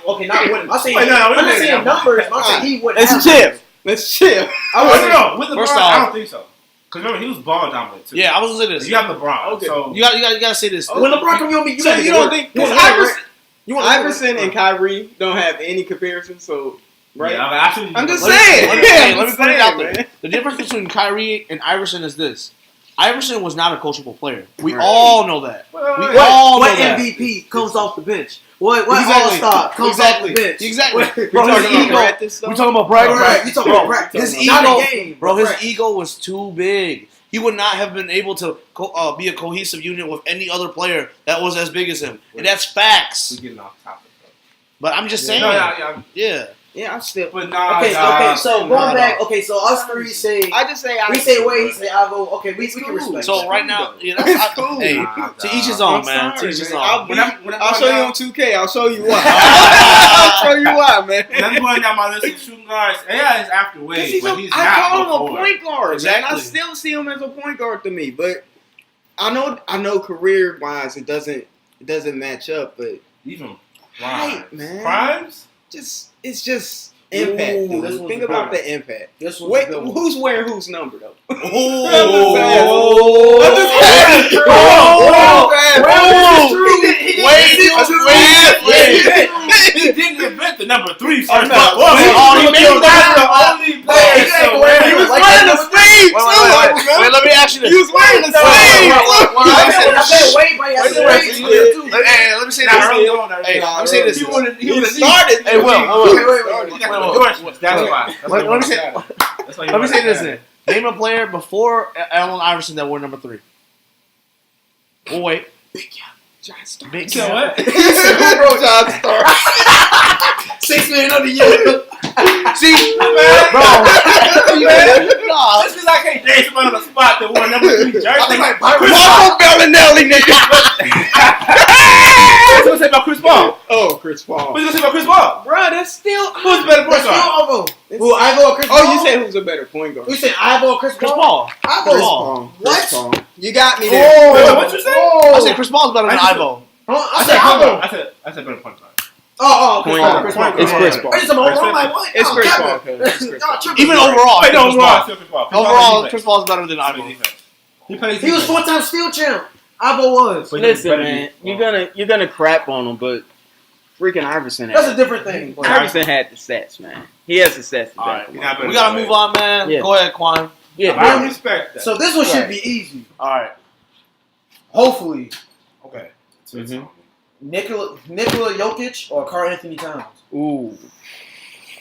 okay, not with him. I say Wait, no, I'm not wait, saying no. numbers. I'm saying he would. Let's have chill. rings. Let's chill. I don't know. With First LeBron, off- I don't think so. Because remember, he was ball dominant too. Yeah, I was gonna say this. You have LeBron. Okay. So You gotta say this. When LeBron come, you want me? You So gotta you get don't work. think You want because Iverson and Kyrie don't have any comparison? So right. Yeah, I mean, I'm just Let me- saying. let me- hey, I'm let me just put it saying, out there. man. The difference between Kyrie and Iverson is this: Iverson was not a coachable player. We Right. all know that. We What? all What know that. MVP comes off the bench? What Exactly. all-star comes Exactly. off the bench? Exactly. What- Bro, We his talking about ego. practice stuff? We talking about practice. Right, you talking Bro, about practice. his Not ego, a game, bro. His practice. ego was too big. He would not have been able to be a cohesive unit with any other player that was as big as him, and that's facts. We're getting off topic. But I'm just saying, No, yeah. yeah. Yeah, I'm still. But nah, Okay, nah, okay. So nah, going back, nah. okay. So us three say I just say we say Wade, he say Ivo. Okay, we can cool. respect. So that. right now, yeah, that's Cool. hey, Nah, to nah. each his own, I'm man. To sorry, each his man. own. I'll show you on 2K. I'll show you why. I'll show you why, man. When I'm going down my list of shooting guards, AI is after Wade, but he's I not call him a before. point guard, Exactly. man. I still see him as a point guard to me, but I know career wise it doesn't match up, but Even Right, Primes. man. Primes? it's just impact. Ooh, dude. this one's Think a about good the impact. This was Wait, a good one. who's wearing whose number though? Oh, I'm just asking. He didn't invent the number 3 first. Oh, no. Well, He made that's the only player. He So, was wearing the sleeve Wait, let me ask you this. He was wearing the sleeve. I said Wade, but he has Wait, Wade wait, too. Let me say Nah, this. early on, Hey, let me say this. He would've He started. started. Hey, Will. He got the endorsements. That's why. That's Let why me he say- wanted that. That's why he Let me wanted say this that. then. Name a player before Allen Iverson that wore number 3. We'll wait. Big So what? John Stark. 6 man under you. See, Man, bro. Nah, just because I can't dance him on the spot that wore number 3 jersey. I think like Marco Bellinelli, nigga. What you gonna say about Chris Paul? Oh, Chris Paul. What you gonna say about Chris Paul? Bro, that's still. Who's the better point guard? Who, Ivo or Chris Paul? Oh, you said who's a better point guard? You said Ivo or Chris Chris Paul? Paul. Ivo. Chris Paul. What? Chris Paul. You got me there. Wait, what you say? I said Chris Paul's better than I just- Ivo. I I said Ivo. said better point guard. Oh, Point Chris guard. Paul. Chris Paul. It's Chris Paul. I just I'm like, what? It's Oh, Chris Cappin. Paul. It's Chris Y'all Paul. tripping. Even overall, Wait, no, Chris overall, Paul. still Chris Paul. Overall, Chris Paul's better than Ivo. He plays He was defense. 4-time steal champ. Ivo was. But he's Listen, better man, than- you're gonna crap on him, but freaking Iverson. That's a different thing. Iverson had the stats, man. He has the stats. to All back right, him not up. better we gotta than move on, man. Yeah. Go ahead, Quan. Yeah, I bro. respect that. So this one should Right. be easy. All right. Hopefully, Okay. Mhm. Nikola Jokic or Karl Anthony Towns. Ooh.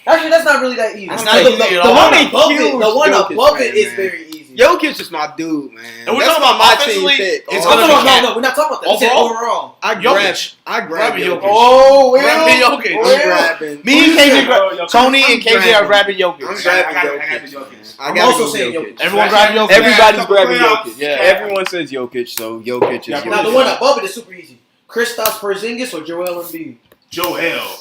Actually, that's not really that easy. It's The- not the, easy the at all. one I'm a above it, huge the one Jokic above fan, it is man. very easy. Jokic is my dude, man. And we're That's talking about my offensively, team pick. it's I'm gonna talking be about, no, we're not talking about that. We said overall. I Jokic. grab Grabbing Jokic. Jokic. Oh, Grabbing Jokic. Will. I'm grabbing. Me and KJ, Tony and I'm KJ are grabbing. grabbing Jokic. I'm grabbing I got Jokic. the Jokic. I I'm gotta also go saying Jokic. Jokic. Everyone grab Jokic. Everybody's Couple grabbing playoffs. Jokic. Yeah. Everyone says Jokic, so Jokic is Yeah, Jokic. Now the one above it is super easy. Kristaps Porzingis or Joel Embiid. Joel.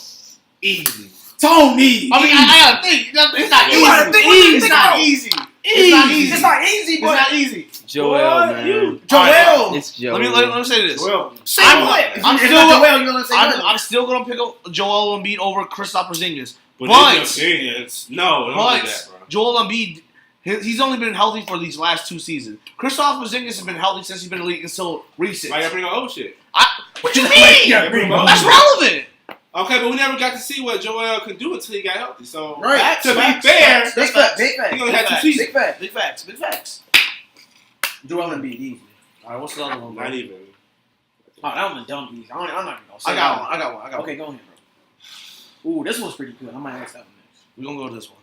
Easy. Tony. I mean, I gotta think. It's not You gotta think what you It's think not about. easy. It's not easy. It's not easy, It's but not easy. Joel, What? man. You- Joel. It's Joel. Let me say this. Joel. Say I'm- what? I'm If still- not Joel, you're gonna say I'm nothing. still gonna pick up Joel Embiid over Kristaps Porzingis. But But- it's your opinions. No, don't do But that, bro. Joel Embiid, he's only been healthy for these last 2 seasons. Kristaps Porzingis has been healthy since he's been in the league until recent. Why you gotta bring up old shit? What you mean? Yeah, bring up That's old relevant. Okay, but we never got to see what Joel could do until he got healthy. So, Right. to be Facts, fair, Big facts. Big he facts. only had 2 Facts. seasons. Big facts. Big facts. Big facts. Joel Embiid easy. All right, what's the other one? Bro? Not even. Oh, that one's dumb easy. I'm not even gonna say I got one. I got one. Okay, go ahead, bro. Ooh, this one's pretty good. I might ask that one next. We're gonna go to this one.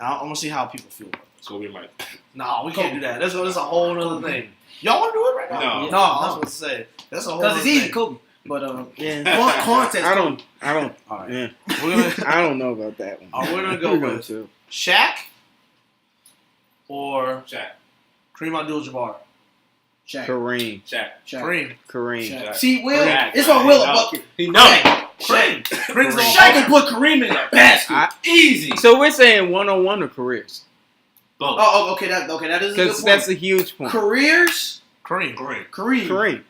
Now, I'm gonna see how people feel about this. Kobe Mike. No, we can't do that. That's a whole other thing. Y'all want to do it right now? No. No, I was about to say that's a whole. Because other it's easy, thing. Kobe. But Yeah. context. I don't. All right. Yeah. We're gonna I don't know about that one. we're gonna go We're with to. Shaq or Shaq. Kareem Abdul-Jabbar. Shaq. Kareem. Shaq. Kareem. Kareem. Shaq. Shaq. See, Will, Shaq. it's on Will a No. bucket. He know. Kareem. Kareem's the Shaq can put Kareem in the basket. Easy. So we're saying 1-on-1 or careers? Both. Oh, okay, that is a good Because point. that's a huge point. Careers, Kareem. Kareem. Kareem. Kareem.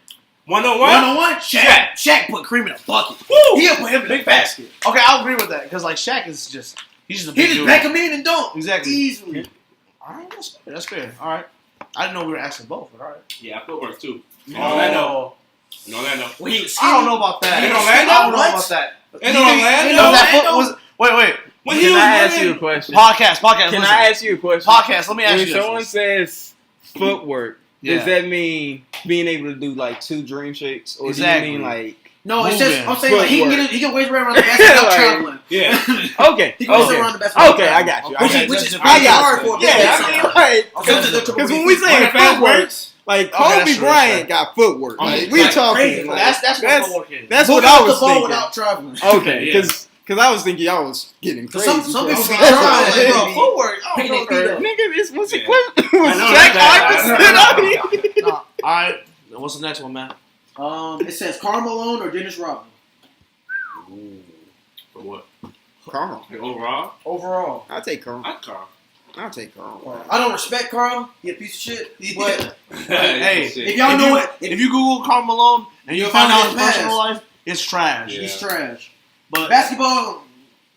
1-on-1? One-on-one, Shaq. Shaq put Kareem in a bucket. Woo! He'll put him in the basket. Okay, I'll agree with that because like Shaq is just he's just a He big just dude. back him in and dunk. Exactly. Easily. All right, that's fair. That's fair. All right. I didn't know we were asking both, but all right. Yeah, footwork too. Oh, Orlando. In Orlando. When he was I don't know about that. In I Orlando? don't know What? about that. In You think- Orlando? Was that foot, was, wait. When he Can was I ask winning- you a question? Podcast. Can listen. I ask you a question? Podcast. Let me ask When you someone this. says footwork, Yeah. does that mean being able to do like 2 dream shakes, or Exactly. do you mean like? No, it's just Moving. I'm saying like, Footwork. he can waste around the basket without Like- traveling. Yeah. Okay, He can waste okay, around the basket. okay, I got you. I Which got is you. which is I pretty got hard you. for a Yeah, big I man. mean, like, Because because when we say When the fast footwork, works, like Okay, Kobe that's true, Bryant that's got footwork. Okay, Like, we like, talking. crazy. Like, That's what that's footwork is. that's Moving what I off was the ball thinking. without traveling. Okay, Yeah. because I was thinking y'all was getting crazy. Some people That's be what I was trying, thinking. bro. footwork. Picking their feet up. Nigga, this was Yeah. equipment. I Was know Jack that. Iverson out here? No, all right. What's the next one, man? It says Karl Malone or Dennis Rodman. for what? Carl. Like overall? Overall. I'll take Carl. I Carl. I'll take Carl. I don't respect Carl. He a piece of shit. But Hey, if y'all know it, If you Google Karl Malone and you You'll find find out his his personal past. life, it's trash. Yeah. he's trash. But Basketball,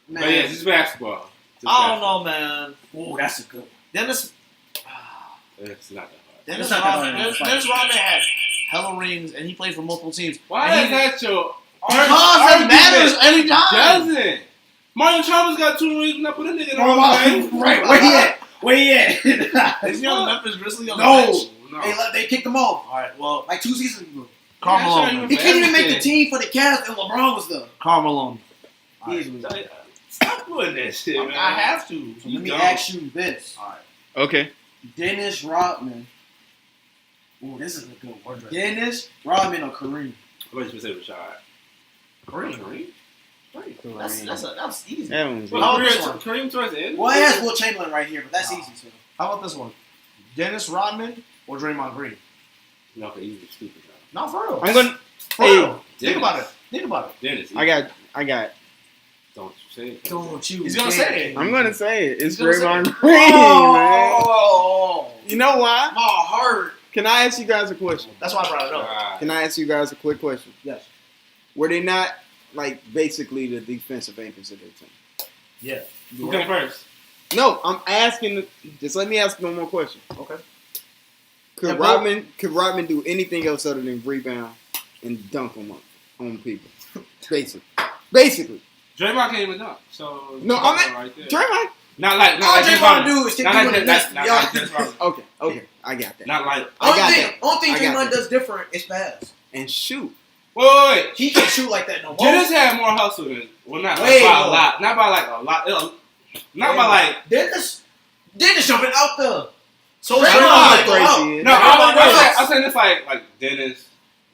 man. But yeah, this is basketball. I don't know, man. Ooh, that's a good one. Dennis It's not that hard. Dennis That's not that Rodman. hard. Dennis Rodman had hella rings and he played for multiple teams. Why And is he- that your Because it matters anytime. Doesn't. Marlon Chalmers got 2 rings and I put a nigga in the wrong Right, where he at? Where he at? Is he on the Memphis Grizzlies on the No. bench? No. They kicked him off All right, well, like 2 seasons ago. Karl Yeah, Malone. sure, man. He can't even make the Everything. team for the Cavs, and LeBron was there. Karl Malone. Easily. Stop doing that shit, man. I have to. So let me don't. ask you this: Okay. Dennis Rodman. Ooh, this is a good one. Dennis Rodman or Kareem? What did you say, Rashad? Kareem. That's easy. That one's Well, easy. Kareem towards the end? Well, it has Will Chamberlain right here, but that's easy too. How about this one? Dennis Rodman or Draymond Green? No, okay, he's stupid. No, for real. I'm gonna. For Hey, real. Think about it. Dennis. I got. Don't you say it. Don't you? He's gonna say it. I'm gonna say it. It's He's gonna say Draymond it. Green, man. Oh, You know why? my heart. Can I ask you guys a question? That's why I brought it up. Can I ask you guys a quick question? Yes. Were they not like basically the defensive anchors of their team? Yeah. Who came first? No, I'm asking. Just let me ask one more question. Okay. Could Yeah, Rodman do anything else other than rebound and dunk on people? Basically. Draymond can't even dunk. So No, right there. Draymond. Not like All James Draymond Harden. do is kick Not you in like the that. nuts. Not like James Harden. Okay, I got that. Not like. I got that. Only thing I got Draymond that. does different is pass. And shoot. Wait. He can't shoot like that no more. Dennis had more hustle than. Well, not Way by a more. lot. Not by like a lot. Not by like. Dennis jumping out there. So Draymond Draymond, go out. No, Everybody I'm saying it's like Dennis,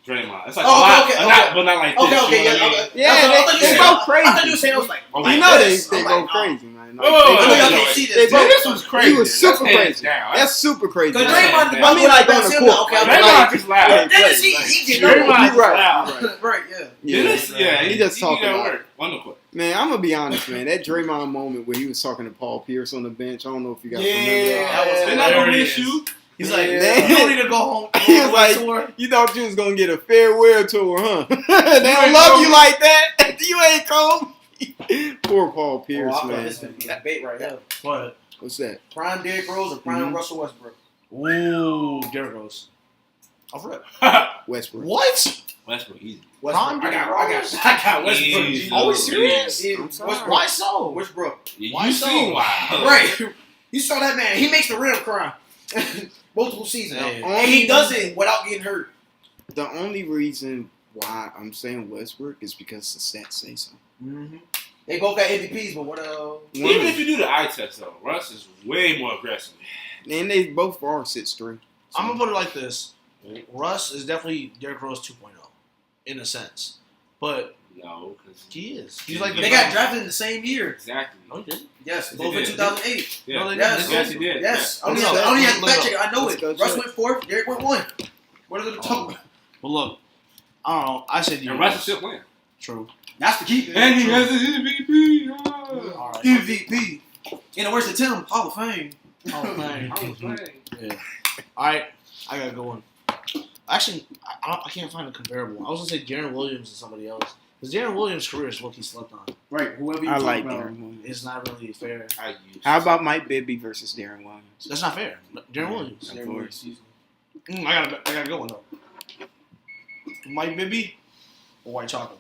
Draymond. It's like Oh, a lot, okay. but not like this. Okay, you know yeah, what I mean? okay. Yeah, I thought you they said- go I thought crazy. you were saying it was like, Oh, You like know this. they I'm go like, crazy, man. Like, Whoa, I know whoa, y'all whoa, can't whoa. see they this. both- Dennis was crazy. He was super That's hands crazy. down. That's super crazy. Because Draymond- Draymond, I mean, like, on the court. Okay, Like, Draymond just loud. Right, Dennis, right. he get Draymond no. just loud. Right, yeah. Dennis, yeah, he just talking got about work. Wonderful. Man, I'm gonna be honest, man. That Draymond moment where he was talking to Paul Pierce on the bench. I don't know if you guys remember that. that was They're not gonna hilarious. miss you. He's like, Yeah. you don't need to go home. He was like, tour. you thought you was gonna get a farewell tour, huh? They don't love you like that. You ain't come. Poor Paul Pierce, Oh, I thought man. this was gonna be a debate right now. What? What's that? Prime Derrick Rose or prime Russell Westbrook? Ooh, Derrick Rose. Off rip. Westbrook. What? Westbrook easy. Prime I Derrick got Rose? Westbrook. Easy. Are we serious? I'm sorry. Westbrook. Why so? Westbrook. Why You so? seen why? Right. You saw that man. He makes the rim cry. Multiple seasons. Man. And he does it without getting hurt. The only reason why I'm saying Westbrook is because the stats say so. Mm-hmm. They both got MVPs, but what else? Even if you do the eye test though, Russ is way more aggressive. And they both are 6'3". I'm gonna put it like this: Russ is definitely Derrick Rose 2.0 in a sense, but No, because he is. He's like the They got drafted in the same year. exactly. No, he didn't. Yes, They both in did. 2008. Yeah. No, they Yes. didn't. Yes, he did. Yes. Yeah. Only Look it up. had to Look it fact check it. I know Let's it. go Russ check. went fourth. Derrick went one. What are they talking about? But look, I don't know. I said Yeah. And Russ is still playing. True. That's the key. And he has an MVP. All right. MVP. In the words of Tim, Hall of Fame. Oh, man. I was playing. Yeah. All right. I gotta go on. Actually, I can't find a comparable. I was gonna say Darren Williams and somebody else. Because Darren Williams' career is what he slept on. Right. Whoever you I talk like about. Darren Williams. It's not really fair. How about Mike Bibby versus Darren Williams? That's not fair. Darren Williams. Of course. I gotta go one though. Mike Bibby or white chocolate.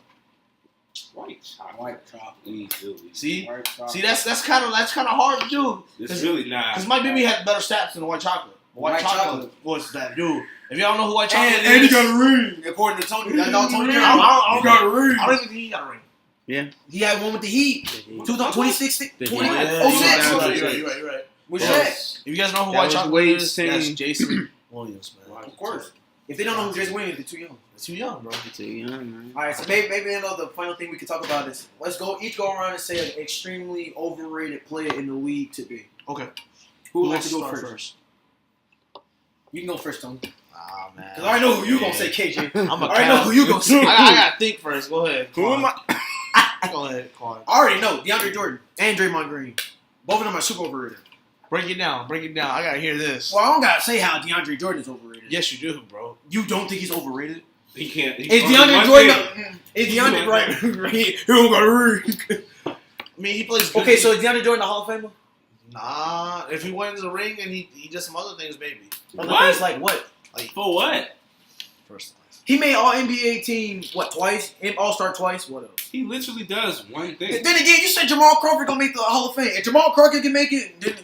White chocolate. White chocolate. Easily. See, White chocolate. see, that's kind of hard to do. It's really not. Because Mike Bibby had better stats than the white chocolate. White, White chocolate, chocolate. was that dude. If y'all don't know who white chocolate And he is, got a ring. According to Tony. That's all Tony I Brown. don't He got a ring. I don't even think he got a ring. He had one with the Heat. 2016. The Heat. 20, Yeah, 06. you're right. With Well, Shaq. If you guys know who That white was chocolate Wade's is, team. that's Jason Williams, man. Of course. If they don't know who Jason Williams, they're too young. It's too young, bro. Too young, man. All right, so maybe the final thing we could talk about is let's go each go around and say an extremely overrated player in the league to be. Okay. Who would like wants to go start first? You can go first, Tony. Ah, man. Because I already know who you gonna say, KJ. I'm I a already know who you gonna say. I gotta think first. Go ahead. Who am I? Go ahead, Quan. I already know DeAndre Jordan and Draymond Green. Both of them are super overrated. Break it down. Break it down. I gotta hear this. Well, I don't gotta say how DeAndre Jordan is overrated. Yes, you do, bro. You don't think he's overrated? He can't. Is DeAndre Jordan? Is DeAndre right? He don't got a ring. I mean, he plays good. Okay, so is DeAndre Jordan a Hall of Famer? Nah, if he wins the ring and he does some other things, maybe. Other What? things like what? For what? First. He made All NBA team what twice? All Star twice. What else? He literally does one thing. Then again, you said Jamal Crawford gonna make the Hall of Fame. If Jamal Crawford can make it, then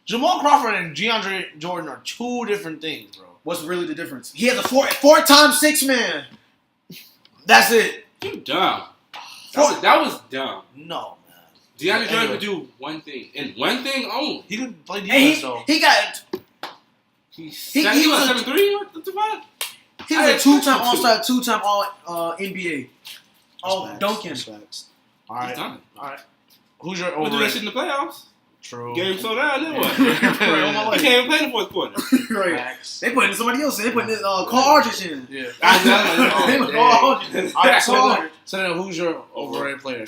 Jamal Crawford and DeAndre Jordan are two different things, bro. what's really the difference? He has a four-time six man. That's it. You dumb. That was dumb. No, man. DeAndre Jordan Anyway. could do one thing, and one thing only. He could play And defense, though. he got He's he was a- 7'3" or 5? He was a two-time All-Star, two-time All NBA. All Respects, dunking. respects. All right. He's done it. All right. Who's your We'll do that shit overrated? in the playoffs. True. Game so down, then what? Right, on my way. He can't even play the fourth quarter. Right. Facts. They putting somebody else in. They putting Carl Aldrich in. Yeah. They put Carl Aldrich. All right, so Carl then, Aldrich. so then who's your overrated player?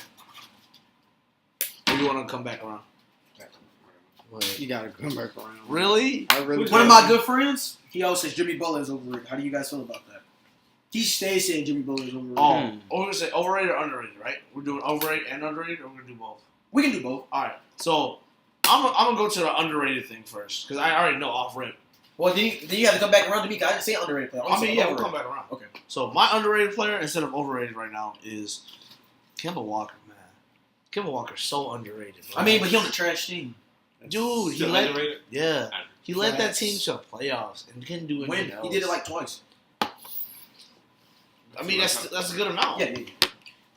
Who you want to come back around? You gotta come back around. Really? I really. One of my good friends, he always says Jimmy Butler is overrated. How do you guys feel about that? He stays saying Jimmy Butler is overrated. Overrated or underrated, right? We're doing overrated and underrated, or we're gonna do both. We can do both. All right. So I'm gonna go to the underrated thing first because I already know off rip. Well, then you got to come back around to me. 'Cause I didn't say underrated player. I mean, yeah, we'll overrated. come back around. Okay. So my underrated player instead of overrated right now is Kemba Walker, man. Kemba Walker's so underrated. I mean, but he on the trash team. dude, he Still led. underrated? Yeah, he led that Facts. team to playoffs and couldn't do anything When else. he did it like twice. I mean, that's a good amount. Yeah.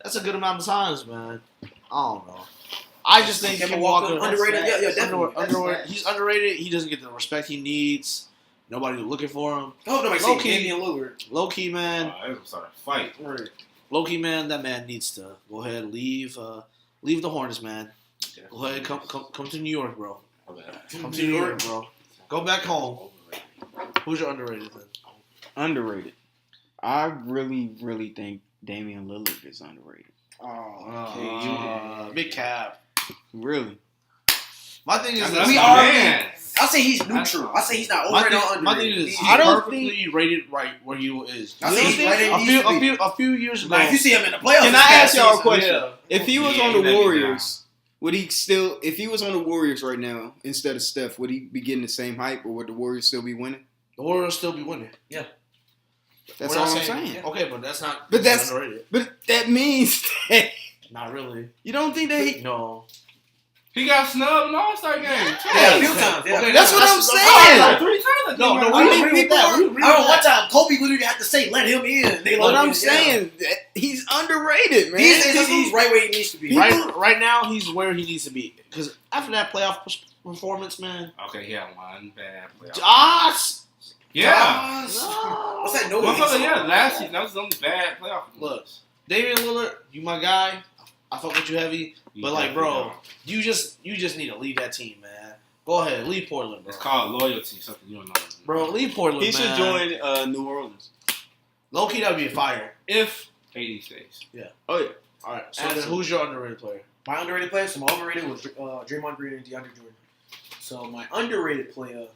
That's a good amount of times, man. I don't know. I just think Kemba Kemba Walker, Walker underrated. Yeah, definitely. underrated. He's underrated. He doesn't get the respect he needs. Nobody's looking for him. I hope nobody Low say key. Damian Lillard. Low key, man. It was starting a fight. Right. Low key, man. That man needs to go ahead and leave. Leave the Hornets, man. Go ahead, come to New York, bro. Come to New York, bro. Go back home. Who's your underrated then? Underrated. I really, really think Damian Lillard is underrated. Big cap. Really. My thing is That's this. We my already. man. I say he's neutral. I say he's not My overrated or thing, my thing underrated. is He's he's don't perfectly rated right where he is. I say he's right a in few, a few years ago. Like if you see him in the playoffs, Can this I past ask y'all a season, question? Yeah. If he was Yeah, on he the let me Warriors, would he still? If he was on the Warriors right now instead of Steph, would he be getting the same hype, or would the Warriors still be winning? The Warriors still be winning. That's We're all not I'm saying. Yeah. Okay, but that's not. But that's- underrated. But that means that Not really. you don't think that he. No. He got snubbed in the All-Star game. Yeah, a few times. Yeah. Okay, That's what I'm Like saying. 3 times. I think. No, Right? we mean, agree with people that. are- We agree I remember with one that. time Kobe literally had to say, "Let him in." They What let him I'm in, saying, that he's underrated, man. These days, he's right where he needs to be. Right now, he's where he needs to be. Because after that playoff performance, man. Okay, he had one bad playoff. Josh! Yeah. No. What's that noise? Motherfucker, yeah, last season, that was the only bad playoff. Look, Damian Lillard, you my guy. I fuck with you heavy. But, like, bro, you just need to leave that team, man. Go ahead, leave Portland, bro. It's called loyalty, something you don't know. Bro, leave Portland, He should man. join New Orleans. Low key, that would be a fire. If KD stays. Oh yeah. All right, so then who's your underrated player? My underrated player, so my overrated was Draymond Green and DeAndre Jordan. So my underrated player.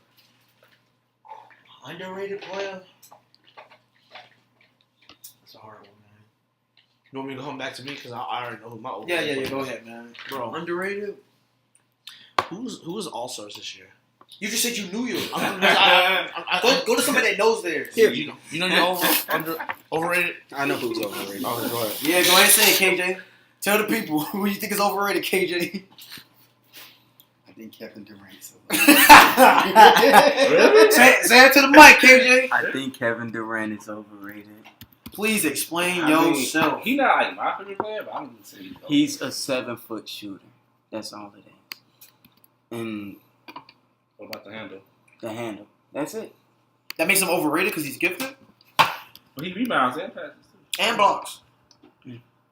That's a hard one, man. You want me to come back to me? Because I already know who my Yeah, overrated player go is. ahead, man. Bro, Underrated? who's All-Stars this year? You just said you knew yours. Go to somebody that knows theirs. Here. You know you're overrated? I know who's overrated. Okay, go ahead. Yeah, go ahead and say it, KJ. Tell the people who you think is overrated, KJ. I think Kevin Durant's Say it to the mic, KJ. I think Kevin Durant is overrated. Please explain I mean, yourself. He not like my favorite player, but I'm gonna say He's a 7-foot shooter. That's all it is. And What about the handle? the handle. That's it. That makes him overrated because he's gifted But he rebounds and passes too. and blocks.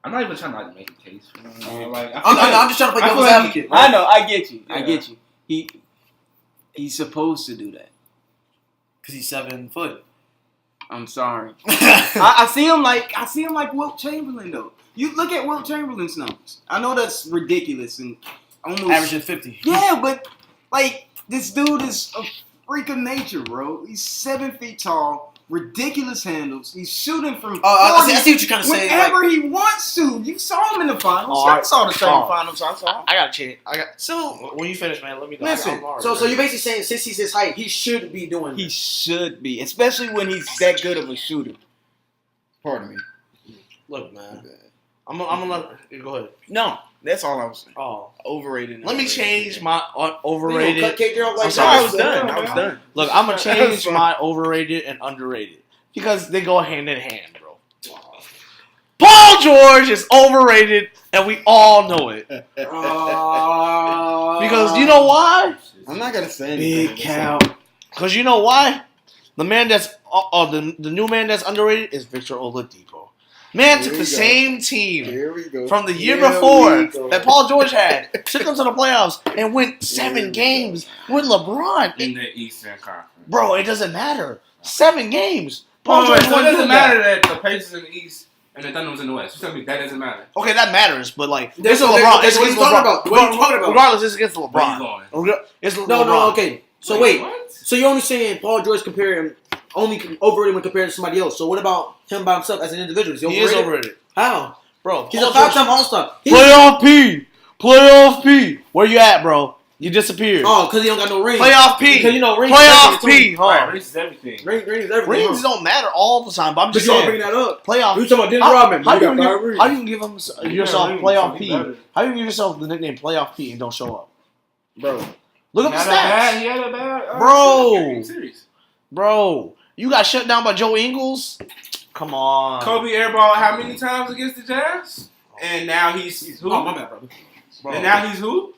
I'm not even trying to like make a case for him. Like, I'm just trying to play I feel devil's like advocate. I know. I get you. I Yeah. get you. He's supposed to do that. Because he's 7 foot. I'm sorry. I see him like Wilt Chamberlain though. You look at Wilt Chamberlain's numbers. I know that's ridiculous and almost Averaging 50. Yeah, but like this dude is a freak of nature, bro. He's 7 feet tall, ridiculous handles. He's shooting from I see what you're trying to say. whenever he wants to. You saw him in the finals. Oh, I saw the same oh. finals. I saw. I got to change. So When you finish, man, let me know. Listen, So you're basically saying since he's his height, he should be doing he this. should be, especially when he's that good of a shooter. Pardon me. Look, man. I'm gonna let go ahead. No, that's all I was saying. Oh, Overrated. and let me underrated. change my You gonna overrated. cut KJ off like I'm sorry, I was that? done. I was done. Look, I'm gonna change That's my overrated and underrated because they go hand in hand, bro. Paul George is overrated, and we all know it. Because you know why? I'm not gonna say anything. Big cow. Because you know why? The man that's the new man that's underrated is Victor Oladipo. Man Here took we the go. same team Here we go. from the year Here before we go. that Paul George had, took them to the playoffs, and went 7 games with LeBron. In the Eastern Conference. Bro, it doesn't matter. 7 games. Paul Paul George so it won doesn't that. matter that the Pacers in the East and the Thunder was in the West. You tell me that doesn't matter. Okay, that matters, but like That's this is what- LeBron. that's It's what against he's talking LeBron. about. What are you talking about? Regardless, it's against Where you LeBron. going? It's LeBron. No, okay. So wait. What? So you're only saying Paul George comparing only overrated when compared to somebody else. So what about him by himself as an individual? He is overrated, How? bro. He's Paul a George- five-time All-Star. Playoff P. Where you at, bro? You disappeared. Oh, because he don't got no ring. Playoff P. Because you know rings. Playoff is everything, P. too. Right, Huh? rings is everything. Rings is everything. Rings huh? don't matter all the time, but I'm But just you don't saying. bring that up. Playoff. You talking about Dennis How, Rodman? how, You you got can five give, rings. how you can give him yourself rings, Playoff so P? he better. How you can give yourself the nickname Playoff P and don't show up, Bro. Look up the stats, He had a bad Bro. series. bro. You got shut down by Joe Ingles. Come on, Kobe airballed how many times against the Jazz? And now he's who? Oh, my bad, brother. Bro. And now he's who?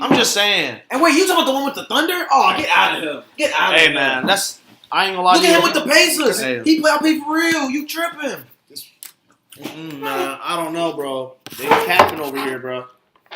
I'm just saying. And wait, you talking about the one with the Thunder? Oh, get out of here. Get out of Hey here. man, that's I ain't gonna lie. Look to at you. him with the Pacers. Hey. He play out P for real. You tripping. Man, I don't know, bro. They capping over here, bro.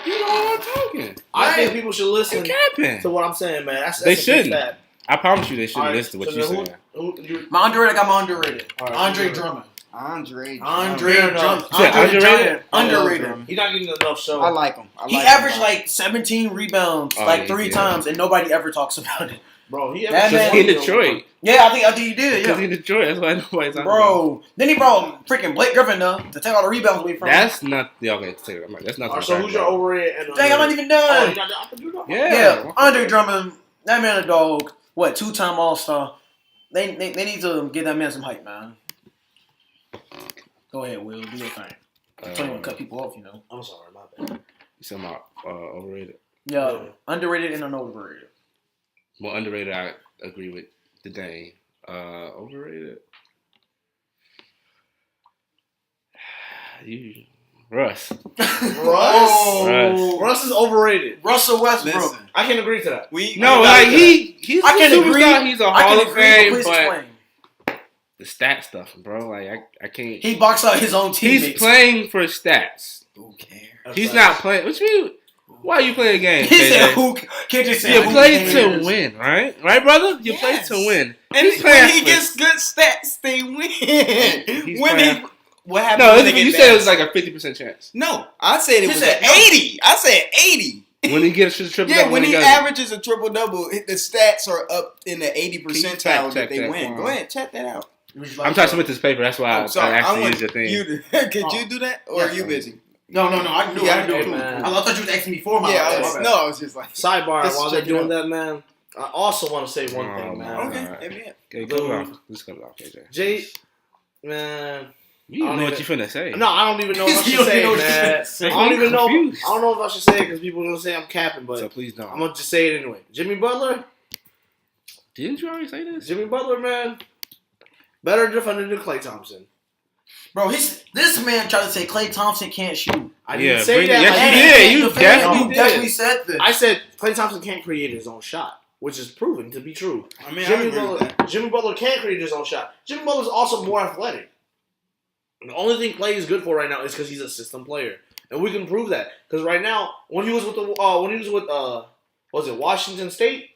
You know what I'm talking. I think people should listen Capping. to what I'm saying, man. That's They a big shouldn't. fact. I promise you they shouldn't All right, listen to what so you're then saying. you, My underrated, I got my underrated. All right, Andre who's Drummond. Andre. Andre Fair enough. Drummond. You said underrated? Underrated. He's not getting enough show. I like him. He averaged like 17 rebounds Oh, like yeah, 3 yeah. times, and nobody ever talks about it. Bro, he That averaged man- He's in 20 Detroit. Yeah, I think he did. Because Yeah, he's in Detroit. That's why nobody's talking about bro. Then he brought freaking Blake Griffin though to take all the rebounds away it. from him. That's not. Yeah, okay, take it. That's not. All right, so who's your overrated? And Dang, I'm not even Oh, done. you're not- I do know. Yeah, Andre Drummond, that man a dog. What, 2-time All-Star? They need to give that man some hype, man. Go ahead, Will. Do your thing. I told you to cut people off, you know. I'm sorry, my bad. You said my overrated. Yeah, Yeah. underrated and overrated. Well, underrated. I agree with the Dane. Overrated. You, Russ. Russ is overrated. Russell Westbrook. Listen, I can agree to that. we No, we like gotta- he's I can a superstar. agree. He's a I Hall can of agree, Fame, but please but explain. the stat stuff, bro. Like I can't. He boxed out his own teammates. He's playing for stats. Who cares? He's not playing. What you mean? Why are you playing games? He said, KJ? "Who can't just say You who play cares?" to win, right? Right, brother? You Yes. play to win. And He's playing when he for- gets good stats, they win. He's When playing- what happens No, when they get you bad? said it was like a 50% chance. No, I said it He was said an no. 80. I said 80. When he gets to the triple Yeah, double, when he does averages a triple double, the stats are up in the 80 Can you percentile fact that check they that win. for Go me? ahead, check that out. I'm trying to submit this paper. That's why I'm sorry. I I actually want use your thing. you to. Could Oh. you do that, or Yes, are you sir. busy? No, I can do Yeah, it. I can do Hey, it. man. I thought you was asking me for my Yeah, my I was, bad. no, I was just like, Sidebar, Let's while they're check it doing out. that, man, I also want to say one Oh, thing, my man. okay, Alright. hit me up. Okay, cut it off. Just cut it off, KJ. Jay, man. You I don't don't know what even- you finna say. No, I don't even know what I You should don't say, even know what man. you should I don't even know. Confused. I don't know if I should say it because people are gonna say I'm capping, but So please don't. I'm gonna just say it anyway. Jimmy Butler, Didn't you already say this? Jimmy Butler, man, better defender than Klay Thompson. Bro, this man tried to say Klay Thompson can't shoot. I Yeah, didn't say bring it- that. yes, like you that. did. You defend- definitely you did. definitely said this. I said Klay Thompson can't create his own shot, which is proven to be true. I mean, I Jimmy agree with Butler, that. Jimmy Butler can create his own shot. Jimmy Butler's also more athletic. The only thing Klay is good for right now is because he's a system player, and we can prove that. Because right now, when he was with was it Washington State?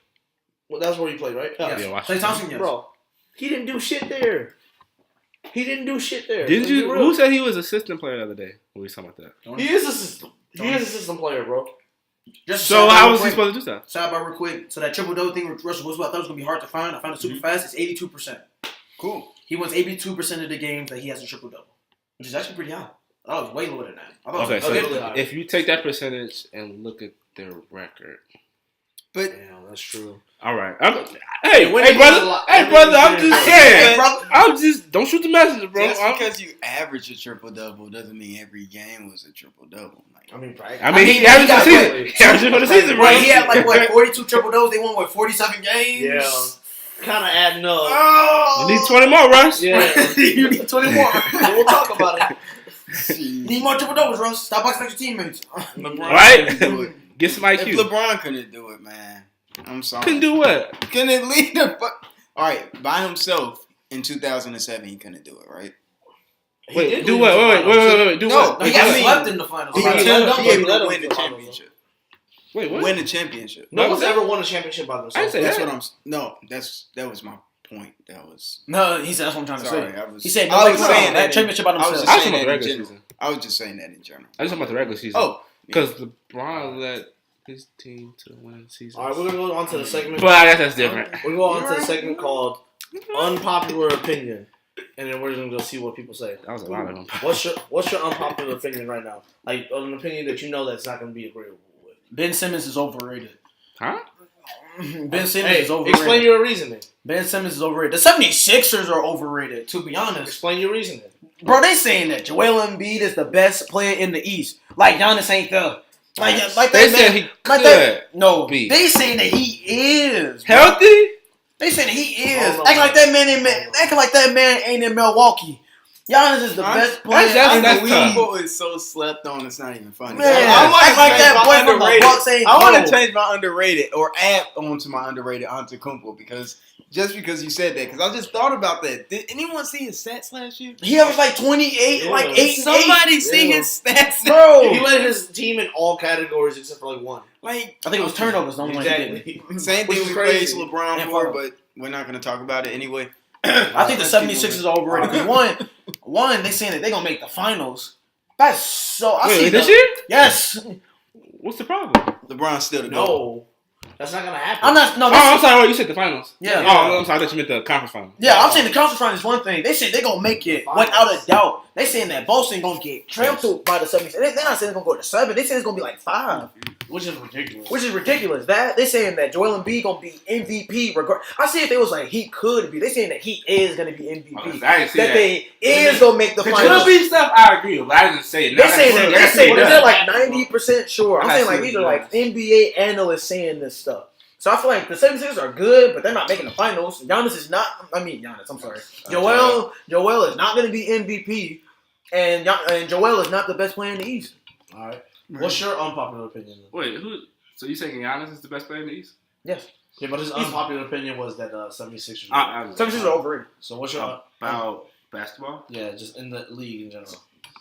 Well, that's where he played, right? Yes. Yeah, watch Klay it. Thompson, yes. Bro, he didn't do shit there. He didn't do shit there. Didn't Let's be you? real. Who said he was assistant player the other day? When we was talking about that. He is a system. He is a system player, bro. Just So sidebar how real was he quick. supposed to do that? Sidebar real quick. So that triple double thing with Russell Westbrook, I thought it was gonna be hard to find. I found it super fast. It's 82%. Cool. He wins 82% of the games that he has a triple double, which is actually pretty high. I thought it was way lower than that. I thought Okay, it was so really high. if you take that percentage and look at their record, But Damn, that's true. all right. Hey, When hey, he brother. was a lot- Hey, when brother. he I'm was just there. saying. Hey, brother. I'm just don't shoot the messenger, bro. just I'm- because you average a triple double doesn't mean every game was a triple double. I mean, practice. I mean, he he averaged got the season. He averaged for the season, bro. Right, he had like what 42 triple doubles. They won what 47 games. Yeah. Kind of adding up. Oh, You need 20 more, Russ. Yeah. you need 20 more. We'll talk about it. Need more triple doubles, Russ. Stop boxing out your teammates. Right? Do it. Get some If IQ. LeBron couldn't do it, man, I'm sorry. Couldn't do what? Couldn't lead the All right, by himself in 2007, he couldn't do it, right? Wait, do what? Wait. Do No, what? he got swept in the finals. He Right. was Let him able go. to win the championship. Wait, what? Win the championship. No one's ever won a championship by I themselves. didn't say That's that. what I'm. No, that was my point. That was. No, he said that's what I'm trying to Sorry, say. I was. He said I nobody was won saying that that championship by I was themselves. just I was saying talking about that the in regular general. season. I was just saying that in general. I just talking about the regular season. Oh, Because LeBron led his team to win the season. All right, we're gonna go on to the segment. But I guess that's different. We're going on to the segment called Unpopular Opinion, and then we're gonna go see what people say. That was a lot of them. What's your unpopular opinion right now? Like an opinion that you know that's not gonna be agreeable with. Ben Simmons is overrated. Huh? Ben Simmons Hey, is overrated. explain your reasoning. Ben Simmons is overrated. The 76ers are overrated, to be honest. Explain your reasoning. Bro, they saying that Joel Embiid is the best player in the East. Like Giannis ain't there. Like They that said man. he Like could that. No, be. they saying that he is. bro. Healthy? They saying that he is. Oh, no. Acting like that man ain't acting like that man ain't in Milwaukee. Giannis is the best player that's- in the that's league. tough. Unbelievable is so slept on. It's not even funny. Man, I want act like that boy from the Bucks ain't I want cold. to change my underrated or add on to my underrated Antetokounmpo because you said that because I just thought about that. Did anyone see his stats last year? He averaged like 28, Yeah. like 8 and 8. Somebody see Yeah. his stats, Bro. He led his team in all categories except for like one. Like I think it was turnovers. The only one he did. Exactly. same Which thing is we praised crazy. LeBron And for, for- but we're not going to talk about it anyway. I think the 76ers are overrated because one, they saying that they're gonna make the finals. That's so. I see Wait, this the- year? Yes, What's the problem? LeBron's still the GOAT. No, that's not gonna happen. I'm not. No, Oh, I'm this, sorry. Wait, you said the finals. Yeah. Oh, I'm sorry. I thought you meant the conference finals. yeah, I'm saying the conference finals is one thing. They said they're gonna make it without a doubt. They saying that Boston gonna get trampled by the 76ers. They're not saying it's gonna go to 7. They saying it's gonna be like 5, Which is ridiculous. which is ridiculous. That they saying that Joel Embiid gonna be MVP. I see if they was like he could be. They saying that he is gonna be MVP. I didn't see that that. they is gonna make the The finals. could be stuff I agree with, but I didn't say it. They say that. They say that. They're like that. 90% sure. I'm I saying see like what these you're are like NBA analysts saying this stuff. So I feel like the 76ers are good, but they're not making the finals. Giannis is not. Giannis. I'm sorry. Joel is not going to be MVP, and Joel is not the best player in the East. All right. What's your unpopular opinion? Wait, who? So you saying Giannis is the best player in the East? Yes. Yeah, but his unpopular opinion was that 76ers. 76ers are overrated. So what's your About basketball? yeah, just in the league in general.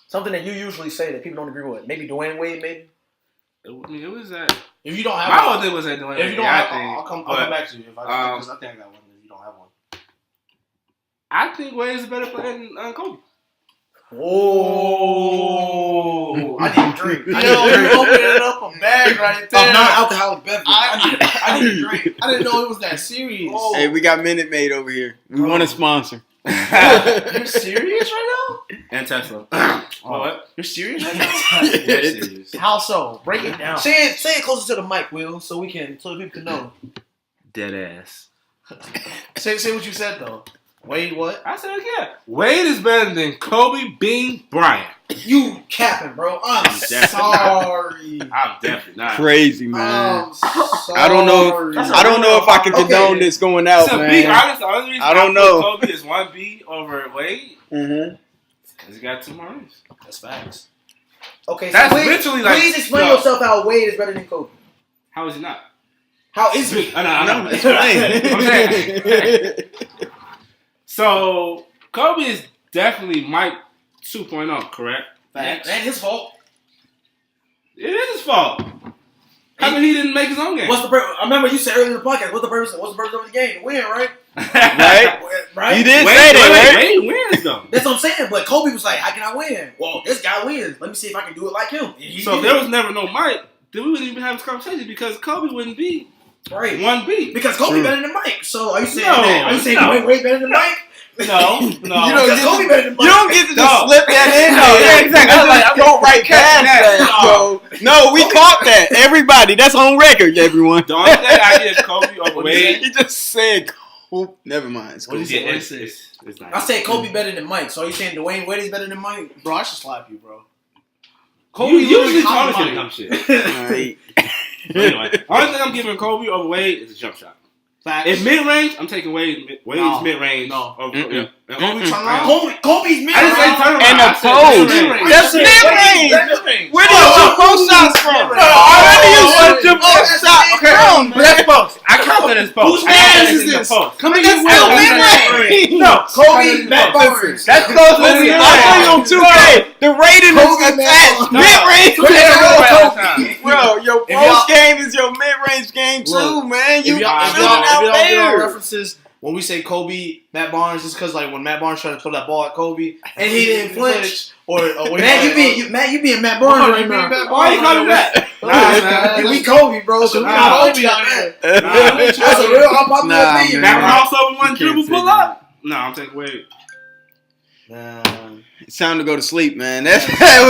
Something that you usually say that people don't agree with. Maybe Dwayne Wade. Maybe. I mean, it was that. If you don't have My one, whole thing was that doing. if you don't have, I'll come back to you. If I, um, because I think I got one. If you don't have one, I think Wade is a better player than Kobe. Oh, I need a drink. you opening up a bag right there. Of non-alcoholic beverage. I need a drink. I didn't know it was that serious. Oh. Hey, we got Minute Maid over here. We want a sponsor. You're serious right now? And Tesla. What? You're serious right now? Dead serious. How so? Break it down. Say it closer to the mic, Will, so the people can know. Dead ass. Say what you said though. Wade, what? I said yeah. Wade is better than Kobe Bean Bryant. You capping, bro. I'm Definitely. sorry. I'm definitely not. Crazy, man. I'm sorry. I don't know. I don't know if I can condone this going out, To be man. honest, the only reason I don't put know. Kobe is 1B over Wade Mm-hmm. because he got 2 more rings. That's facts. Okay, so That's Wade, literally like- please explain no. yourself how Wade is better than Kobe. How is he not? How is he? I know. No, explain. I'm saying. So Kobe is definitely Mike 2.0, correct? That ain't his fault. It is his fault. How come he didn't make his own game? What's the purpose? I remember you said earlier in the podcast. What's the purpose of the game? To win, right? Right? Right. You did Wait, say that, right? Wade wins though. That's what I'm saying. But Kobe was like, "How can I win?" Well, this guy wins. Let me see if I can do it like him. And he So if did. there was never no Mike, then we wouldn't even have this conversation because Kobe wouldn't be right 1B. because Kobe True. better than Mike. So are you saying No, that? Are you saying no. Dwayne Wade better than Mike? No. You Because don't get Kobe to- better than Mike. You don't get to just No. slip that in No, there. yeah, exactly. Just I'm go right past that. that. No, we caught that. Everybody, that's on record, everyone. The only thing I give Kobe over Wade. He just said, "Cool." Never mind. It's What cool. did he say? Yeah, What did he say? it's not. I said Kobe better than Mike. So are you saying Dwayne Wade is better than Mike? Bro, I should slap you, bro. Kobe usually calls told me Mike. dumb shit. Alright. Anyway, only thing I'm giving Kobe over Wade is a jump shot. Facts. In mid range, I'm taking Wade's No. mid range. No. Over, Mm-mm. yeah. Kobe turn around. Kobe's mid. I didn't say turn around. And I a said pose. mid-range. That's mid-range. Where did you get post shots from? No, Where do you no, shoot your no, post shot Okay, from? but that's both. I count that this post. Whose ass is this? Come That's still mid-range. No, Kobe, Matt Barnes. that's close to Listen, mid-range. I play on 2K. The rating is Kobe, attached. man. Mid-range. Kobe, man. Bro, your If post game is your mid-range game too, Look, man. You if y'all shooting get out our there. references, when we say Kobe, Matt Barnes, it's because like when Matt Barnes tried to throw that ball at Kobe And he didn't flinch. or Man, you being Matt Barnes right now. Why you calling that? Nah, man. And we Kobe, bro. So we Nah, not Kobe on on that. Nah, That's a real unpopular Nah, opinion. man. That crossover one You dribble can't say pull that. up? No, I'm taking away. Man. It's time to go to sleep, man. That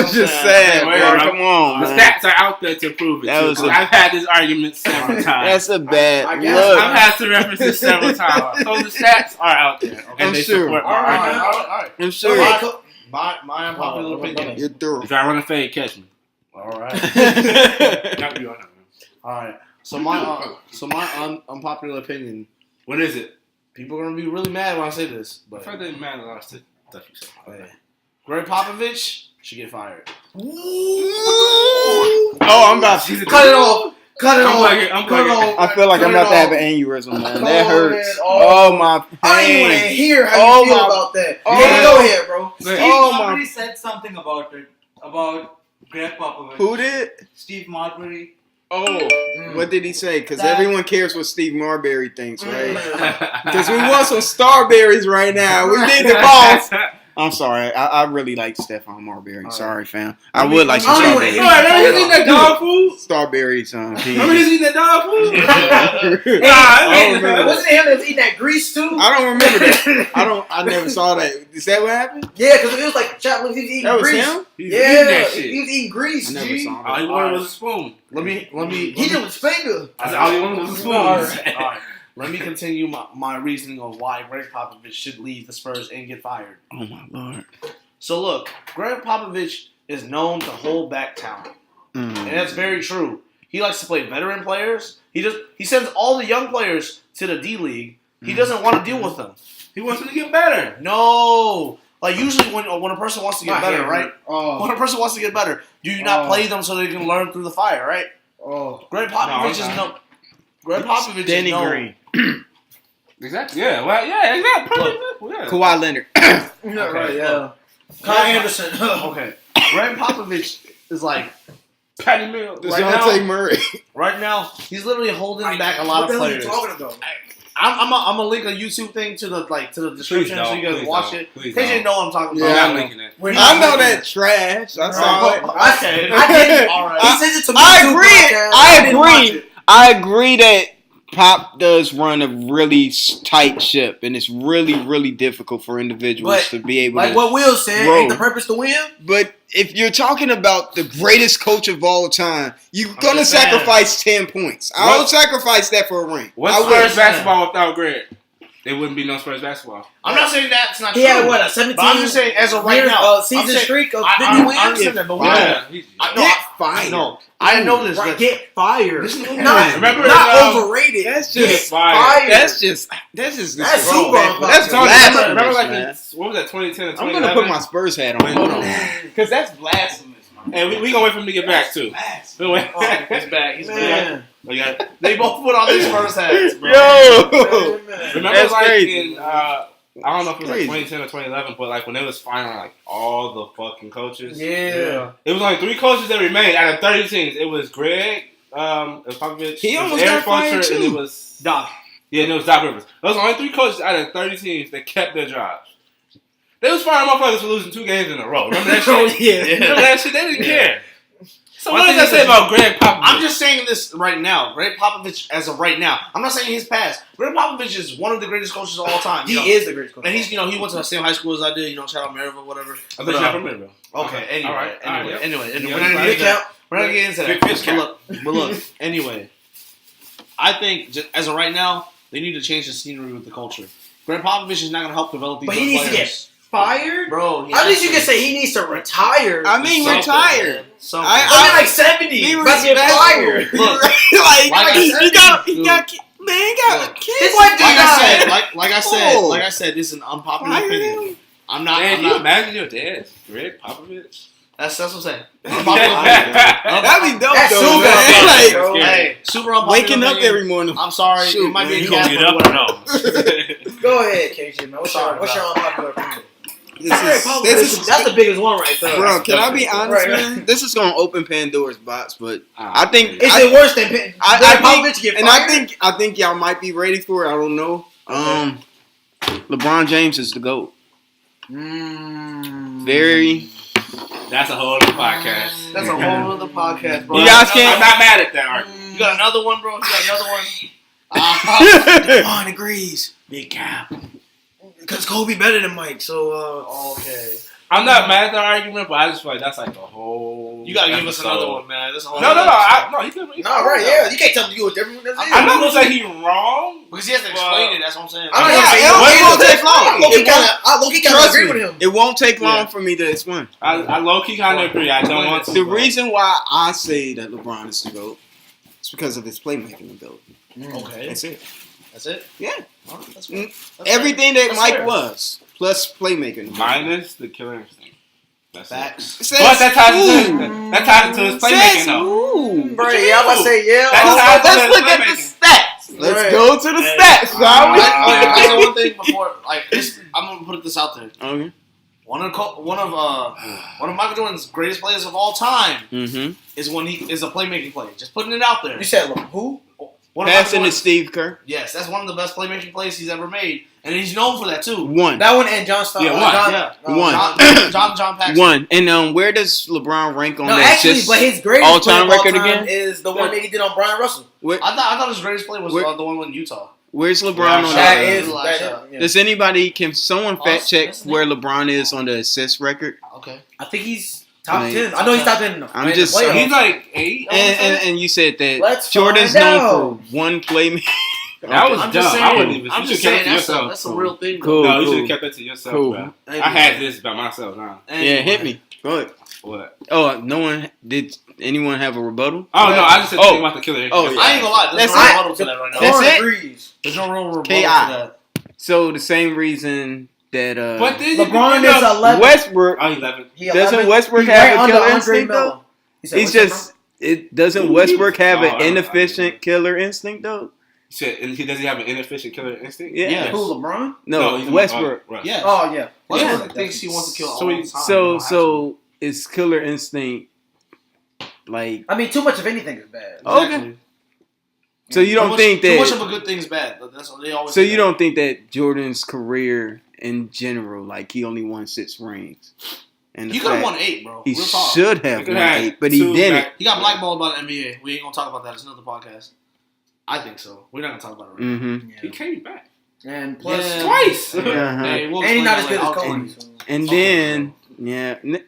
was just sad, Wait, bro. wait, Come on, The man. stats are out there to prove it. That too, was 'cause a- I've had this argument several times. That's a bad I guess. look. I've had to reference it several times. So the stats are out there. Okay, I'm they sure. support my All right, argument. all All right. I'm So, sure like, My unpopular opinion. you're through. If I run a fade, catch me. All right. Not you, I know. All right. So my unpopular opinion. What is it? People are gonna be really mad when I say this, but If I didn't matter a lot of stuff you said. okay. Greg Popovich should get fired. Oh, I'm about to. cut it off. Cut it I'm off. like it, I'm Cut it like it. off. I feel like I'm Cut it about to have off. an aneurysm, man. Cut That hurts. it Oh my I don't even want to pain. hear how Oh you feel my- about that. Oh. Yeah, go ahead, bro. Steve Oh, my- Marbury said something about it, about Greg Popovich. Who did? Steve Marbury. Oh, what did he say? Because That- everyone cares what Steve Marbury thinks, right? Mm. Because we want some Starberries right now. We need the balls. I'm sorry. I really like Stephon Marbury. Sorry, fam. I would like some I don't wanna Starberries. hear Alright, remember he's eating that dog food? Starberries, Remember he's eating that dog food? Hey, I don't remember wasn't it him that was eating that grease too? I don't remember that. I never saw that. Is that what happened? Yeah, because it was like chocolate. He was eating That was grease. him? He's Yeah, eating that shit. he was eating grease. I never G. saw All he that. wanted was a spoon. Let me. He did with his finger. I said all he wanted was a spoon. All All right. Let me continue my reasoning of why Greg Popovich should leave the Spurs and get fired. Oh my lord. So look, Greg Popovich is known to hold back talent, and that's very true. He likes to play veteran players. He sends all the young players to the D League. He doesn't want to deal with them. He wants him to get better. No, like usually when a person wants to get My better, hand right? hurt. Oh. When a person wants to get better, do you not play them so they can learn through the fire, right? Oh. Greg Popovich is okay. no. Greg Popovich Danny is known. Green. Exactly. Yeah. Well. Yeah. Exactly. Perfect. Yeah. Kawhi Leonard. Yeah, Okay, right, yeah. look. Kyle Anderson. Okay, Greg Popovich is like Patty Mills. Right Dejounte now- Murray. right now. He's literally holding back a lot What of the hell are you players. talking about? I'm gonna link a YouTube thing to the description so you guys watch it. Please KJ don't. know what I'm talking We're about. not Yeah. linking it. We're I not know making that it. trash. I saw it. Okay. I didn't. All right. He sends it to me. I too, agree. podcast. I didn't watch agree. it. I agree that Pop does run a really tight ship, and it's really, really difficult for individuals But, to be able Like to. what Will said, Bro. ain't the purpose to win? But if you're talking about the greatest coach of all time, you're gonna just saying. sacrifice 10 points. I'll sacrifice that for a ring. What's I will. Spurs basketball without Greg? There wouldn't be no Spurs basketball. I'm not saying that's not He true. had what, a 17 But I'm just saying, as of right year, now, I'm season saying- streak of 50 I wins? understand that, but we Fire. know. He's- I know. Get I fired. know. I know this. Right, but- get fired. This is- not Remember, not overrated. That's Get just fired. That's just That's disrespectful. super Man, unpopular. That's Tony, blasphemous, remember like man. what was that 2010 and I'm 2011? gonna put my Spurs hat on. Hold on, because that's blasphemous, man. And we gonna wait for him to get back too. We'll wait. Oh, He's back. He's back. Man. We got- They both put on these first hats, bro. Yo, Remember, That's like crazy. in I don't know if it was like Crazy. 2010 or 2011, but like when they was firing like all the fucking coaches. Yeah. It was only 3 coaches that remained out of 30 teams. It was Greg, it was Popovich, He it was almost Eric got fired, Spoelstra, and it too. was Doc. Yeah, and it was Doc Rivers. Those were only 3 coaches out of 30 teams that kept their jobs. They was firing motherfuckers for losing 2 games in a row. Remember that shit? Yeah. Remember that shit? They didn't Yeah. care. So One what does thing that is say that about Greg Popovich? I'm just saying this right now. Greg Popovich, as of right now, I'm not saying his past. Greg Popovich is one of the greatest coaches of all time. He you know? is the greatest coach. And he's, he went to the same high school as I did. Shout out Maryville, whatever. I bet you're not from Maryville. Okay. Anyway, All right. anyway, Yeah, anyway. yeah, We're not gonna big get that. We're not gonna get into that. Big fish But look. Anyway, I think just, as of right now, they need to change the scenery with the culture. Greg Popovich is not gonna help develop these. But he young needs to players. get fired? Bro, At least you can say he needs to retire. I mean, Something, retired. man. Something. I mean, like 70. Be But get respectful. fired. Look, like I he said, got, dude, man, he got look. kids. His wife like I died. said, Oh. like I said, this is an unpopular Fire opinion. him. I'm not. Man, I'm can you not. imagine your dad, Greg Popovich? That's what I'm saying. That'd be dope, That's though, super man. unpopular, Like, bro. Hey, super unpopular waking up opinion. every morning. I'm sorry, Shoot, it might be man. a You gonna cap, get but up whatever. or no? Go ahead, KG, man. What's Sorry, your bro. unpopular opinion? This is That's the biggest one right there. bro. Can I be honest, Right. man? This is gonna open Pandora's box, but Ah, I think Is I, it worse than I Popovich think, get and fired? I think y'all might be ready for it. I don't know. LeBron James is the GOAT. Very. That's a whole other podcast. That's a whole other podcast, bro. You guys can't- I'm not mad at that argument. You got another one, bro? You got another one? Devon agrees. Big cap. Because Kobe better than Mike, so Okay. I'm not mad at the argument, but I just feel like that's like a whole. You gotta give us episode. another one, man. This is a whole No, other episode. no, he could. no, right? Yeah, you can't tell me you a different. I'm not gonna say he's wrong. Because he has to explain it, that's what I'm saying. I'm not Yeah, gonna say it won't take long. I low-key kind of Trust agree me, with him. it won't take long Yeah. for me to explain. I low key kind of agree. I don't want to. The reason why I say that LeBron is the GOAT is because of his playmaking ability. Okay. That's it. That's it? Yeah. All right, that's fair. That's Everything that That's Mike fair. was, plus playmaking. minus the killer instinct. That's fair. it. Facts. Says But that ties who? into that ties into his playmaking Says though. who? Right, yeah, I'm about to say yeah. That's Oh, how- Let's look at the stats. Let's Right. go to the Hey. stats, shall we? Can I say one thing before, like, this, I'm gonna put this out there. Okay. One of Michael Jordan's greatest players of all time Mm-hmm. is when he is a playmaking player. Just putting it out there. You said who? One of Michael Passing to Jordan's- Steve Kerr. Yes, that's one of the best playmaking plays he's ever made, and he's known for that too. One. That one and John Stockton. Yeah, one. Yeah. One. John Paxson. One. And where does LeBron rank on No, that? actually, Just but his greatest all-time play of all record time again? is the one that he did on Brian Russell. where, I thought his greatest play was Where- the one in Utah. where's LeBron Yeah, on that that? That is. Last That shot. is yeah. Does anybody, can someone Oh, fact check that's where LeBron is on the assist record? Okay. I think he's top I mean, 10. I know he's top 10. I'm in just the saying. playoffs. He's like 8. And you said that Let's Jordan's find known out. for one playmaker. That was I'm dumb. just I wouldn't saying. even. I'm You just should have saying kept it to yourself. that's a real thing. Cool. No, you should have kept that to yourself, Cool. bro. Anyway. I had this by myself now. Yeah, hit me. Go ahead. What? Oh, no one did. Anyone have a rebuttal? Oh no, I just said Oh. about the killer. Oh, yeah. I ain't gonna lie. There's That's no it. rebuttal to that right now. That's Corn it? agrees. There's no real rebuttal K.I. to that. So the same reason that But then you LeBron can is 11. Westbrook Oh, 11. He doesn't 11. Westbrook He's have right a under killer Andre instinct though? Melo. He said, He's what's that, just it doesn't Westbrook have Oh, an inefficient killer instinct though? He said, and does he have an inefficient killer instinct? Yeah. Yes. bro? Who, LeBron? No, he's Westbrook. Russ. Yeah. Oh, yeah. Westbrook Yeah. thinks he wants to kill all So the he- time. He So don't have to. so is killer instinct like I mean, too much of anything is bad. Exactly. so you don't think too much that of a good thing is bad. That's what they always. so say you that. don't think that Jordan's career in general, like he only won 6 rings. And the You could have fact won 8, bro. he Real talk. should have He could won have 8, but he two didn't. back- He got blackballed by the NBA. We ain't gonna talk about that. It's another podcast. I think so. We're not gonna talk about it right now. Mm-hmm. He came back And plus, Yeah. twice. Uh-huh. Hey, we'll and he's explain not that as good later. as I'll Kobe. tell you. So. And then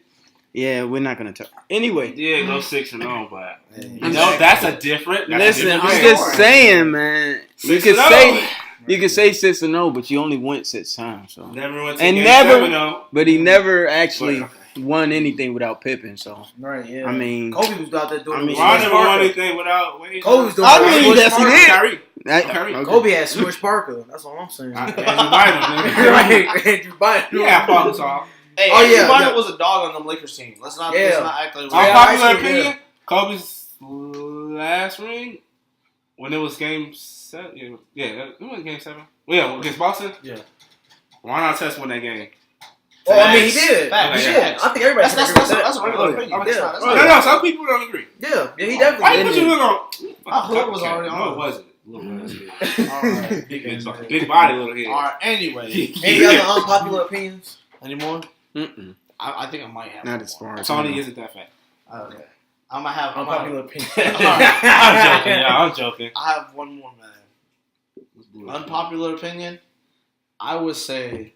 yeah, we're not gonna talk. Anyway, Yeah, go 6-0, but you I'm know saying- that's a different. That's a listen, different I'm story. just saying, man. You 6-0. could say you could say 6-0, but you only went 6 times. So, Never went to And game never- 7-0. but he never actually But- won anything without Pippen. So, Right, yeah. I mean, Kobe was out there doing I it mean, with Ron Swish never won Parker. anything without Wade. Kobe was doing I it with mean, Swish yes, he Parker. did. Kyrie. that, Okay. Kobe had Swish Parker. That's all I'm saying. Andrew Bynum, nigga. right, Andrew Bynum. Yeah, Paul Gasol. Hey, Oh, yeah, Bynum yeah. was a dog on the Lakers team. Let's not Yeah. act like Yeah, Unpopular actually, opinion: Kobe's last ring when it was Game 7. Yeah, it was Game 7. Well, yeah, against Boston. Yeah. Why not Test win that game? Oh, I mean, he did. Facts. He Okay, did. I think everybody That's can agree with that. a regular Oh, yeah. opinion. Yeah. That's not- that's No, not- no, some people don't agree. Yeah, he Why definitely you did. put you look on? I thought it was already No, on. it wasn't. All right. Big body, little head. All right. Anyway, Any other unpopular opinions? anymore? Mm-mm. I think I might have. Not one as more. far as Tony isn't that fat. Okay. I'm gonna have. Unpopular opinions. I'm joking, y'all. I'm joking. I have one more, man. Unpopular opinion. I would say.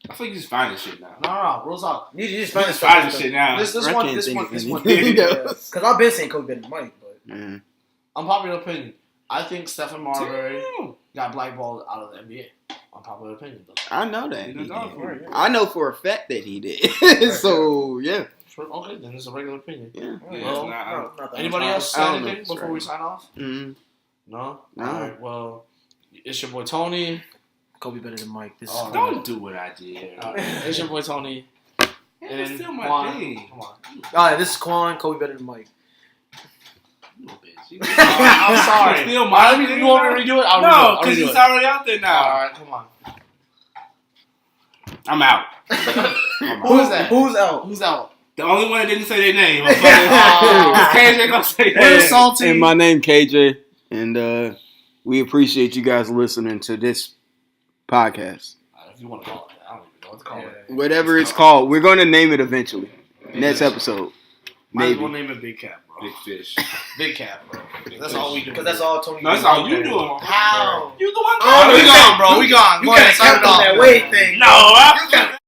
I think he's finding shit now. No. Real talk. You just He's find just finding shit now. This I one. can't This think one. of This one. anything else. Because I've been saying Kobe better than Mike, but Man. Unpopular opinion. I think Stephen Marbury Damn. got blackballed out of the NBA. Unpopular opinion, though. I know that. He He done done did. for it. I know for a fact that he did. So yeah, Sure. Okay, then it's a regular opinion. yeah. Yeah, Well, it's not- Anybody else I say don't know. anything before we sign off? Mm. No. No. All right. Well, it's your boy Tony. Kobe better than Mike. This Oh, is Don't do what I did. It's your boy Tony. And It's then still my Quan. thing. Come on. All right, this is Quan. Kobe better than Mike. You little bitch. I'm sorry. It's still All my right, thing, you want me to redo it? I'll No, redo because it. he's already out there now. All right, come on. I'm out. Who's that? Who's out? Who's out? The only one that didn't say their name. Oh. KJ gonna say We're that. salty. And my name KJ, and we appreciate you guys listening to this podcast. If you want to call it that, I don't even know what to call it. Whatever it's called, we're going to name it eventually. Next episode, Might as maybe. well name it Big Cap, bro. Big fish. Big Cap, bro. That's all we do. Because that's all Tony. No, that's does. all you doing. How? You the one. Oh, We gone, bro. We gone. You Go ahead, got start it kept on off. that weight thing. No, You got